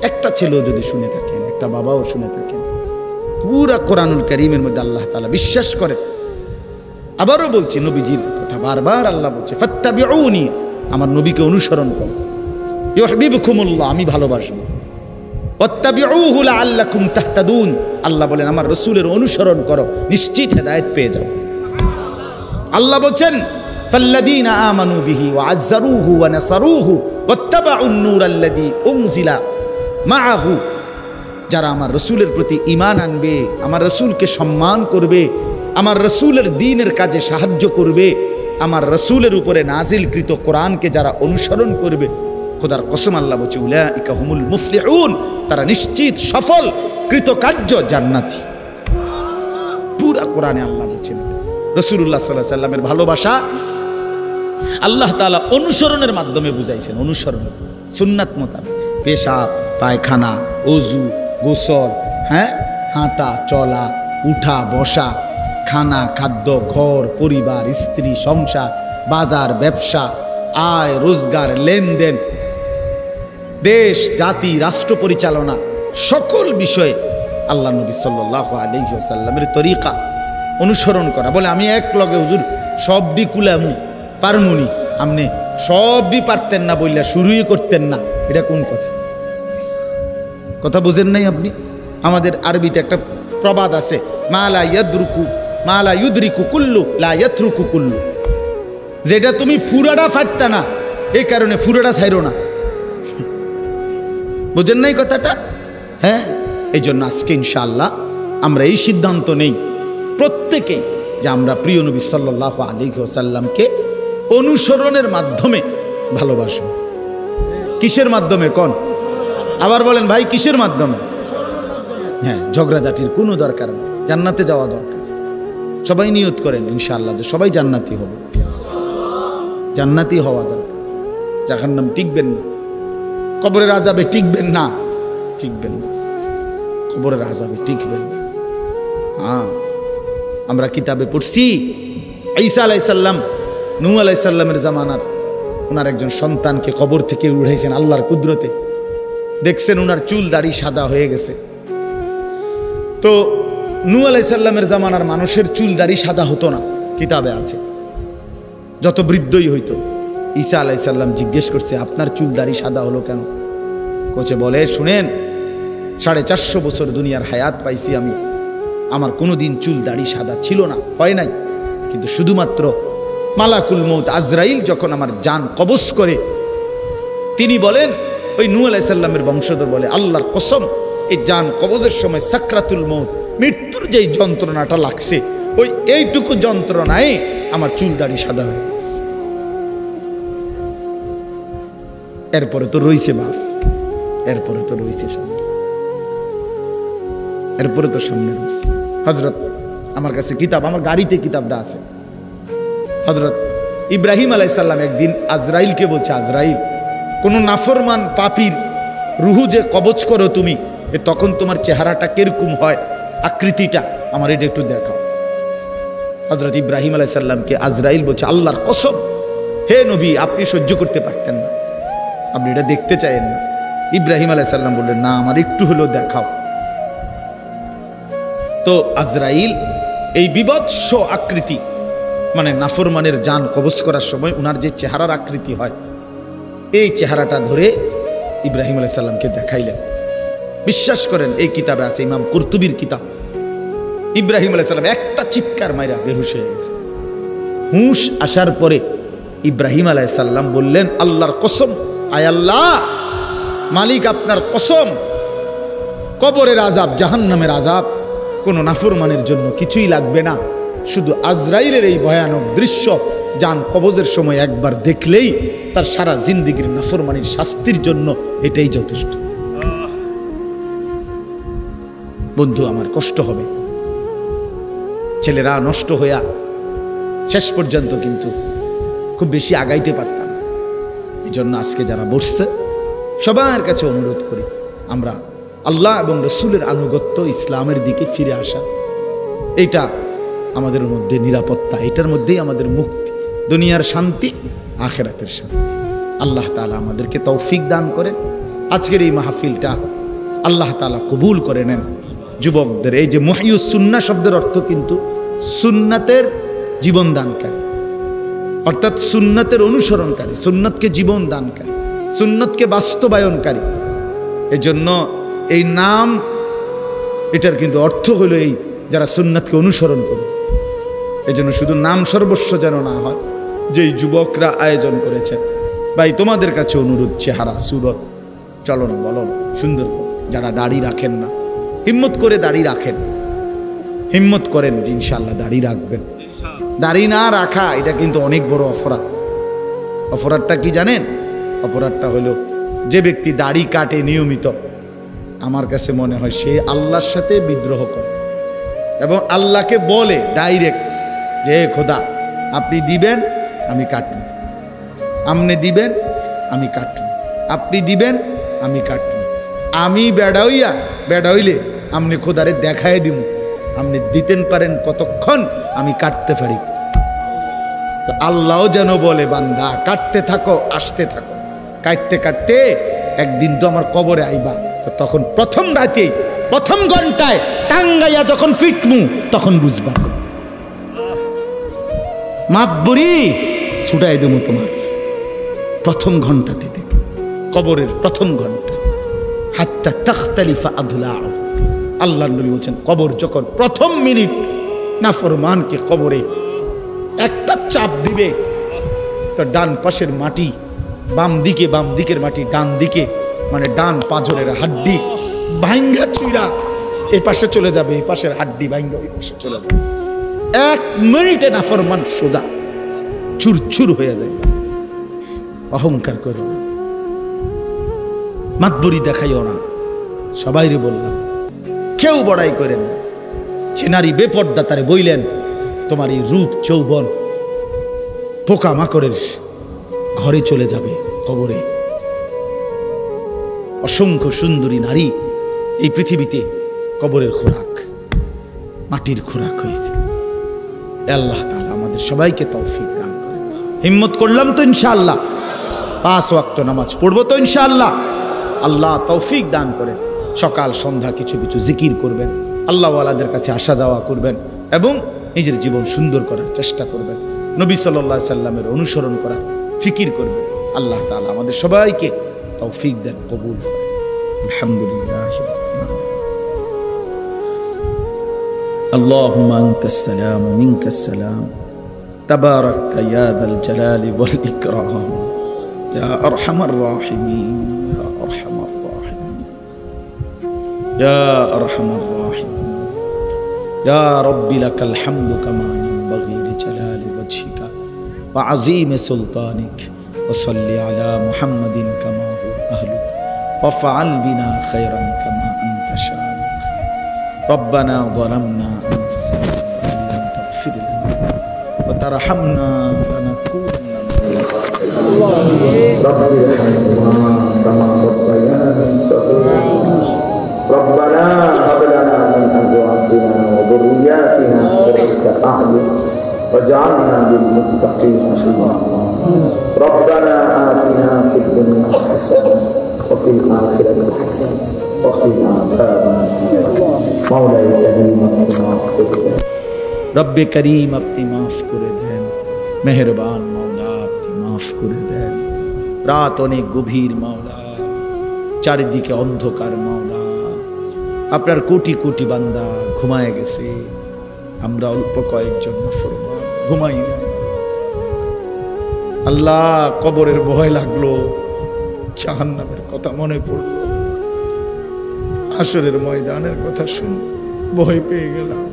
একটা ছেলেও যদি শুনে থাকেন, একটা বাবাও শুনে থাকেন, পুরা কোরআনুল কারীমের মধ্যে আল্লাহ তাআলা বিশ্বাস করেন। আবারও বলছি, নবীজির কথা বারবার আল্লাহ বলছে, ফাত্তাবিউনি, আমার নবীকে অনুসরণ করো, ইউহিব্বুকুমুল্লাহ, আমি ভালোবাসবো, ওয়াত্তাবিউহু লাআল্লাকুম তাহতাদুন, আল্লাহ বলেন আমার রাসূলের অনুসরণ করো, নিশ্চিত হেদায়েত পেয়ে যাও। আল্লাহ বলেন, ফাল্লাযীনা আমানু বিহি ওয়া আযযারুহু ওয়া নাসারুহু ওয়াত্তাবাউন নূরাল্লাযী উনজিলা মাআহু, যারা আমার রাসূলের প্রতি ঈমান আনবে, আমার রাসূলকে সম্মান করবে, আমার রাসূলের দ্বীনের কাজে সাহায্য করবে, আমার রাসূলের উপরে নাজিলকৃত কোরআনকে যারা অনুসরণ করবে, খোদার কসম আল্লাহ বলছে, উলাইকা হুমুল মুফলিহুন, তারা নিশ্চিত সফল কৃতকার্য জান্নাতি। পুরা কোরআনে আল্লাহ বলছেন রাসূলুল্লাহ সাল্লাল্লাহু আলাইহি সাল্লামের ভালোবাসা আল্লাহ তাআলা অনুসরণের মাধ্যমে বুঝাইছেন। অনুসরণ সুন্নাত মোতাবেক, পেশাব, পায়খানা, ওযু, গোসল, হাঁটা চলা, উঠা বসা, খানা খাদ্য, ঘর পরিবার, স্ত্রী সংসার, বাজার ব্যবসা, আয় রোজগার, লেনদেন, দেশ জাতি রাষ্ট্র পরিচালনা, সকল বিষয়ে আল্লাহ নবী সাল্লাল্লাহু আলাইহি ওয়াসাল্লামের তরিকা অনুসরণ করা। বলে আমি এক লগে হুজুর সবডি কুলামু পারমুনি, আপনি সবই পারতেন না বললে শুরুই করতেন না, এটা কোন কথা? কথা বুঝেন নাই আপনি? আমাদের আরবিতে একটা প্রবাদ আছে, মা লা ইউদরিকু কুল্লু লা ইয়াতরুকু কুল্লু, যেটা তুমি ফুরাটা ফাটতা না, এই কারণে ফুরাটা ছাইরো না। বুঝেন নাই কথাটা? হ্যাঁ, এই জন্য আজকে ইনশাআল্লাহ আমরা এই সিদ্ধান্ত নেই প্রত্যেকে যে আমরা প্রিয় নবী সাল্লাল্লাহু আলাইহি ওয়াসাল্লামকে অনুসরণের মাধ্যমে ভালোবাসব। কিসের মাধ্যমে কোন? আবার বলেন ভাই, কিসের মাধ্যমে? হ্যাঁ, ঝগড়াঝাটির কোনো দরকার নেই, জান্নাতে যাওয়া দরকার। সবাই নিয়ত করেন ইনশাআল্লাহ যে সবাই জান্নাতি হবে, জান্নাতি হওয়া দরকার। জাহান্নাম টিকবেন না, কবরের আযাবে টিকবেন না, টিকবেন না, কবরের আযাবে টিকবেন না। হ্যাঁ, আমরা কিতাবে পড়ছি ঈসা আলাইহিস সালাম নূহ আলাইহিস সালামের জামানার ওনার একজন সন্তানকে কবর থেকে উঠাইছেন আল্লাহর কুদরতে। দেখছেন ওনার চুল দাড়ি সাদা হয়ে গেছে। তো নূহ আলাইহিস সালামের জামানার মানুষের চুল দাড়ি সাদা হতো না, কিতাবে আছে, যত বৃদ্ধই হইতো। ঈসা আলাইহিস সালাম জিজ্ঞেস করছে, আপনার চুল দাড়ি সাদা হলো কেন? কোচে বলে, শুনেন, 450 বছর দুনিয়ার হায়াত পাইছি আমি, আমার কোনোদিন চুল দাড়ি সাদা ছিল না, হয় নাই, কিন্তু শুধুমাত্র মালাকুল মউত আজরাইল যখন আমার জান কবজ করে, তিনি বলেন, ওই নূহ আলাইহিস সালামের বংশধর বলে, আল্লাহর কসম, এই জান কবজের সময় সাকরাতুল মউত, মৃত্যুর যেই যন্ত্রণাটা লাগছে, ওই এইটুকু যন্ত্রণায় আমার চুল দাড়ি সাদা হয়ে গেছে। এরপরে তো রইছে বাপ, এরপরে তো রইছে সামনে, এরপরে তো সামনে রয়েছে। হযরত, আমার কাছে কিতাব, আমার গাড়িতে কিতাবটা আছে। হযরত ইব্রাহিম আলাইহিস সালাম একদিন আজরাইলকে বলছে, আজরাইল, কোন নাফরমান পাপীর রুহু যে কবজ করো তুমি, তখন তোমার চেহারাটা কিরকম হয়, আকৃতিটা আমার এটা একটু দেখাও। হযরত ইব্রাহিম আলাইহিস সালামকে আজরাইল বলছে, আল্লাহর কসম, হে নবী, আপনি সহ্য করতে পারতেন না, আপনি এটা দেখতে চাইেন না। ইব্রাহিম আলাইহিস সালাম বললেন, না, আমার একটু হলেও দেখাও। তো আজরাইল এই বিভৎস আকৃতি, মানে নাফরমানের জান কবজ করার সময় উনার যে চেহারার আকৃতি হয়, এই চেহারাটা ধরে ইব্রাহিম আলাইহিস সালামকে দেখাইলেন। বিশ্বাস করেন, এই কিতাবে আছে, ইমাম কুরতুবীর কিতাব। ইব্রাহিম আলাইহিস সালাম একটা চিৎকার মাইরা বেহুশ হয়ে গেছে। হুঁশ আসার পরে ইব্রাহিম আলাইহিস সালাম বললেন, আল্লাহর কসম, আয় আল্লাহ, মালিক আপনার কসম, কবরের আযাব, জাহান্নামের আযাব কোনো নাফরমানের জন্য কিছুই লাগবে না, শুধু আজরাইলের এই ভয়ানক দৃশ্য জান কবজের সময় একবার দেখলেই তার সারা জিন্দেগির নাফরমানির শাস্তির জন্য এটাই যথেষ্ট। বন্ধু আমার, কষ্ট হবে, ছেলেরা নষ্ট হইয়া শেষ পর্যন্ত কিন্তু খুব বেশি আগাইতে পারতাম। এই জন্য আজকে যারা বসছে সবার কাছে অনুরোধ করি, আমরা আল্লাহ এবং রসুলের আনুগত্য, ইসলামের দিকে ফিরে আসা, এইটা আমাদের মধ্যে নিরাপত্তা, এটার মধ্যেই আমাদের মুক্তি, দুনিয়ার শান্তি, আখিরাতের শান্তি। আল্লাহ তাআলা আমাদেরকে তৌফিক দান করেন। আজকের এই মাহফিলটা আল্লাহ তাআলা কবুল করে নেন। যুবকদের এই যে মুহইয়ুস সুন্নাহ শব্দের অর্থ কিন্তু সুন্নাতের জীবন দানকারী, অর্থাৎ সুন্নাতের অনুসরণকারী, সুন্নাতকে জীবন দানকারী, সুন্নাতকে বাস্তবায়নকারী। এজন্য এই নাম, এটার কিন্তু অর্থ হলো এই যারা সুন্নাতকে অনুসরণ করে। এজন্য শুধু নাম সর্বস্ব যেন না হয়। যেই যুবকরা আয়োজন করেছেন, ভাই তোমাদের কাছে অনুরোধ, চেহারা, সুরত, চলন বলন সুন্দর করে, যারা দাড়ি রাখেন না হিম্মত করে দাড়ি রাখেন, হিম্মত করেন যে ইনশাআল্লাহ দাড়ি রাখবেন। দাড়ি না রাখা এটা কিন্তু অনেক বড় অপরাধ। অপরাধটা কি জানেন? অপরাধটা হলো যে ব্যক্তি দাড়ি কাটে নিয়মিত, আমার কাছে মনে হয় সে আল্লাহর সাথে বিদ্রোহ করে এবং আল্লাহকে বলে ডাইরেক্ট যে খোদা আপনি দিবেন আমি কাটব, আপনি দিবেন আমি কাটব, আপনি দিবেন আমি কাটব, আমি বেড়া হইলে আপনি খোদারে দেখায় দিব, আপনি দিতেন পারেন কতক্ষণ, আমি কাটতে পারি। তো আল্লাহও যেন বলে বান্দা কাটতে থাকো, আসতে থাকো, কাটতে কাটতে একদিন তো আমার কবরে আইবা। তো তখন প্রথম রাতে, প্রথম ঘন্টায় টাঙ্গাইয়া যখন ফিটমু তখন বুঝবা, মাতবরি ছুটাই দেবো তোমার প্রথম ঘন্টাতে দেখে, কবরের প্রথম ঘন্টা। হাত্তা তাখতালিফা আদলাউ, আল্লাহর নবী বলেন কবর যখন প্রথম মিনিট নাফরমানকে কবরে একটা চাপ দিবে, তো ডান পাশের মাটি বাম দিকে, বাম দিকের মাটি ডান দিকে, মানে ডান পাঁজরের হাড্ডি ভাঙ্গা চুইরা এই পাশে চলে যাবে, এই পাশের হাড্ডি ভাঙ্গা ওই পাশে চলে যাবে। 1 মিনিটে নাফরমান সোজা চুরচুর হয়ে যায়। অহংকার করো না, মাতবরি দেখাইও না, সবাইরে বললাম কেউ বড়াই করেন না। যে নারী বেপর্দা তারে বইলেন তোমার এই রূপ যৌবন পোকা মাকড়ের ঘরে চলে যাবে কবরে। অসংখ্য সুন্দরী নারী এই পৃথিবীতে কবরের খোরাক, মাটির খোরাক হয়েছে। আল্লাহ তাআলা আমাদের সবাইকে তৌফিক দান করেন। হিম্মত করলাম তো ইনশাআল্লাহ, 5 ওয়াক্ত নামাজ পড়বো তো ইনশাআল্লাহ। আল্লাহ তৌফিক দান করেন। সকাল সন্ধ্যা কিছু কিছু জিকির করবেন, আল্লাহওয়ালাদের কাছে আসা যাওয়া করবেন এবং নিজের জীবন সুন্দর করার চেষ্টা করবেন। নবী সাল্লাল্লাহু আলাইহি সাল্লামের অনুসরণ করা, ফিকির করবেন। আল্লাহ তাআলা আমাদের সবাইকে তৌফিক দেন, কবুল করেন। আলহামদুলিল্লাহ। আল্লাহুম্মা আনতাস সালাম ওয়া মিনকাস সালাম, তাবারাকতা ইয়া যাল জালালি ওয়াল ইকরাম, ইয়া আরহামার রাহিমিন, ইয়া আরহামার রাহিমিন, ইয়া আরহামার রাহিমিন। ইয়া রাব্বি লাকাল হামদু কামা ইয়ানবাগি লিজালালি ওয়াজহিকা ওয়া আযীমি সুলতানিক, ওয়া সাল্লি আলা মুহাম্মাদিন কামা হুয়া আহলুক, ওয়া ফাআল বিনা খায়রান কামা আনতা শাআনুক। ربنا ظلمنا أنفسنا وإن لم تغفر لنا وترحمنا لنكونن من الخاسرين. رب ارحمهما كما ربياني صغيرا. ربنا هب لنا من أزواجنا وذرياتنا قرة أعين واجعلنا للمتقين إماما. ربنا آتنا في الدنيا حسنة وفي الآخرة حسنة وقنا عذاب النار. مولاي كريم माफ করে দেন, রব্বে করিম আপনি মাফ করে দেন, মেহেরবান মাওলা আপনি মাফ করে দেন। রাত অনেক গভীর মাওলা, চারিদিকে অন্ধকার মাওলা, আপনার কোটি কোটি বান্দা ঘুমায় গেছে, আমরা অল্প কয়েকজন নাফরমান ঘুমাই না। আল্লাহ, কবরের ভয় লাগলো, জাহান্নামের কথা মনে পড়লো, হাসরের ময়দানের কথা শুন ভয় পেয়ে গেলাম।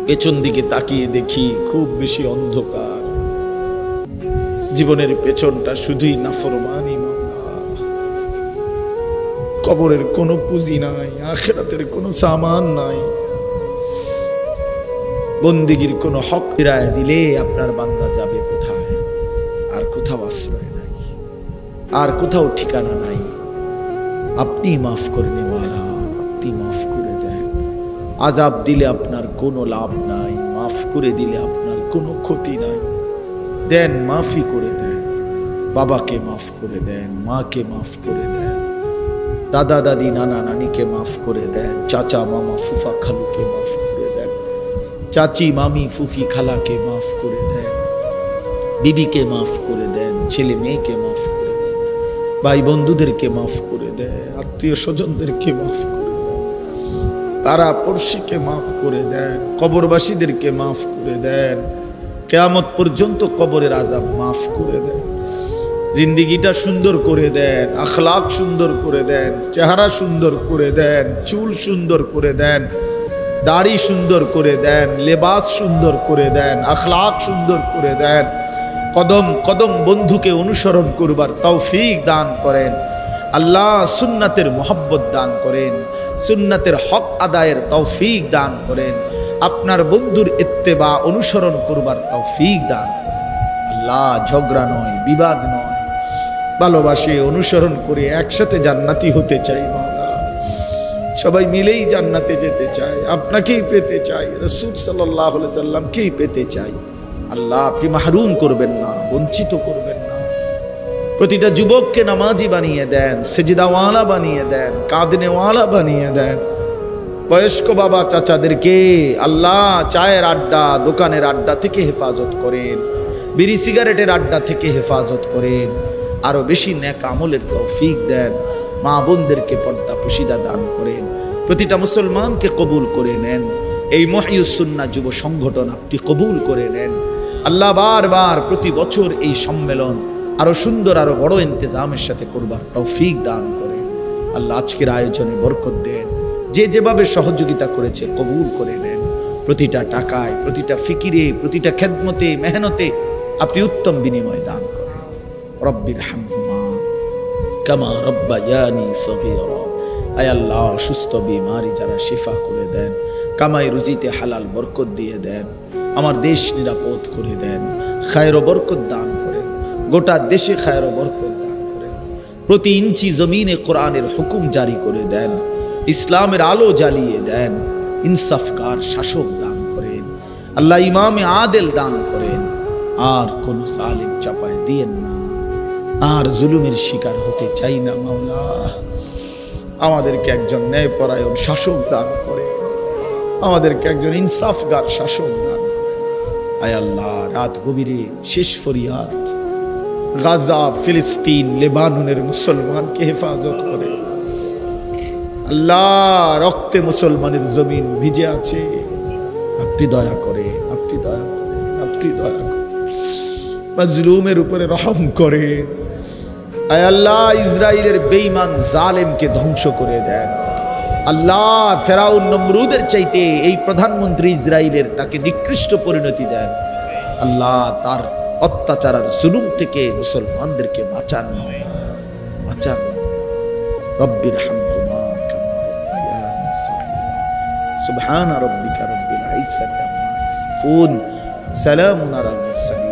পেছন দিকে তাকিয়ে দেখি খুব বেশি অন্ধকার, জীবনের পেছনটা শুধুই নাফরমানি। কবরের কোনো পুঁজি নাই, আখিরাতের কোনো সামান নাই, বন্দিগির কোনো হক ফিরায় দিলে আপনার বান্দা যাবে কোথায়? আর কোথাও আশ্রয় নাই, আর কোথাও ঠিকানা নাই। আপনি মাফ করে নেওয়ালা, আপনি মাফ করে দেন। আযাব দিলে আপনার কোনো লাভ নাই, মাফ করে দিলে আপনার কোনো ক্ষতি নাই। দেন, মাফি করে দেন। বাবাকে মাফ করে দেন, মাকে মাফ করে দেন, দাদা দাদি নানা নানিকে মাফ করে দেন, চাচা মামা ফুফা খালুকে মাফ করে দেন, চাচি মামি ফুফি খালাকে মাফ করে দেন, বিবিকে মাফ করে দেন, ছেলে মেয়েকে মাফ করে দেন, ভাই বন্ধুদেরকে মাফ করে দেন, আত্মীয় স্বজনদেরকে মাফ করে দেন, পাড়া পড়শিকে মাফ করে দেন, কবরবাসীদেরকে মাফ করে দেন। কিয়ামত পর্যন্ত কবরের আযাব মাফ করে দেন। জিন্দিগিটা সুন্দর করে দেন, আখলাক সুন্দর করে দেন, চেহারা সুন্দর করে দেন, চুল সুন্দর করে দেন, দাড়ি সুন্দর করে দেন, লেবাস সুন্দর করে দেন, আখলাক সুন্দর করে দেন। কদম কদম বন্ধুকে অনুসরণ করবার তৌফিক দান করেন আল্লাহ। সুন্নাতের মোহাব্বত দান করেন, সুন্নাতের হক আদায়ের তৌফিক দান করেন, আপনার বন্ধুর ইত্তেবা অনুসরণ করবার তৌফিক দান করেন আল্লাহ। ঝগড়া নয়, বিবাদ নয়, ভালোবাসে অনুসরণ করে একসাথে জান্নাতি হতে চাই মাওলা। সবাই মিলেই জান্নাতে যেতে চাই, আপনাকেই পেতে চাই, রাসূল সাল্লাল্লাহু আলাইহি সাল্লামকেই পেতে চাই আল্লাহ। আপনি মাহরুম করবেন না, বঞ্চিত করবেন না। প্রতিটা যুবককে নামাজি বানিয়ে দেন, সেজদাওয়ালা বানিয়ে দেন, কাঁদনেওয়ালা বানিয়ে দেন। বয়স্ক বাবা চাচাদেরকে আল্লাহ চায়ের আড্ডা, দোকানের আড্ডা থেকে হেফাজত করেন, বিড়ি সিগারেটের আড্ডা থেকে হেফাজত করেন, আরো বেশি নেক আমলের তৌফিক দেন। মা বোনদেরকে পর্দা পুশিদা দান করেন, প্রতিটা মুসলমানকে কবুল করে নেন। এই মুহইয়ুস সুন্নাহ যুব সংগঠন আপনি কবুল করে নেন আল্লাহ। বারবার প্রতি বছর এই সম্মেলন আরো সুন্দর, আরো বড় ইন্তজামের সাথে করবার তৌফিক দান করেন আল্লাহ। আজকের আয়োজনে বরকত দেন, যে যেভাবে সহযোগিতা করেছে কবুল করে নেন। প্রতিটা টাকায়, প্রতিটা ফিকিরে, প্রতিটা খেদমতে, মেহনতে আপনি উত্তম বিনিময় দান করেন। রব্বির হামহুমা কামা রব্বায়ানি সগীরা। আয় আল্লাহ, সুস্থ বিমারি যারা শিফা করে দেন, কামাই রুজিতে হালাল বরকত দিয়ে দেন, আমার দেশ নিরাপদ করে দেন, খায়র ও বরকত দান করেন, গোটা দেশে খায়র ও বরকত দান করেন। প্রতি ইঞ্চি জমিনে কোরআনের হুকুম জারি করে দেন, ইসলামের আলো জ্বালিয়ে দেন, ইনসাফকার শাসক দান করেন আল্লাহ। ইমামে আদেল দান করেন, আর কোন জালিম চাপায় দিয়েন না, আর জুলুমের শিকার হতে চাই না মাওলা। আমাদেরকে একজন ন্যায়পরায়ণ শাসক দান করেন, আমাদেরকে একজন ইনসাফগার শাসক দান করেন। আয় আল্লাহ, রাত গভীরে শেষ ফরিয়াদ, গাজা, ফিলিস্তিন, লেবাননের মুসলমানকে হেফাজত করে আল্লাহ। রক্তে মুসলমানের জমিন ভিজে আছে, আপনি দয়া করে, আপনি দয়া করেন, আপনি দয়া করেন, মাজলুমের উপরে রহম করেন। আয় আল্লাহ, ইসরায়েলের বেঈমান জালেমকে ধ্বংস করে দেন আল্লাহ। ফেরাউন নমরুদের চাইতে এই প্রধানমন্ত্রী ইসরায়েলের, তাকে নিকৃষ্ট পরিণতি দেন আল্লাহ। তার অত্যাচার আর জুলুম থেকে মুসলমানদেরকে বাঁচান, বাঁচান। রব্বির হামহুমা কামা রব্বায়ানি সগীরা। সুবহান রাব্বিকা রব্বিল ইজ্জাতি আম্মা ইয়াসিফুন, সালামুন আলাল মুরসালিন।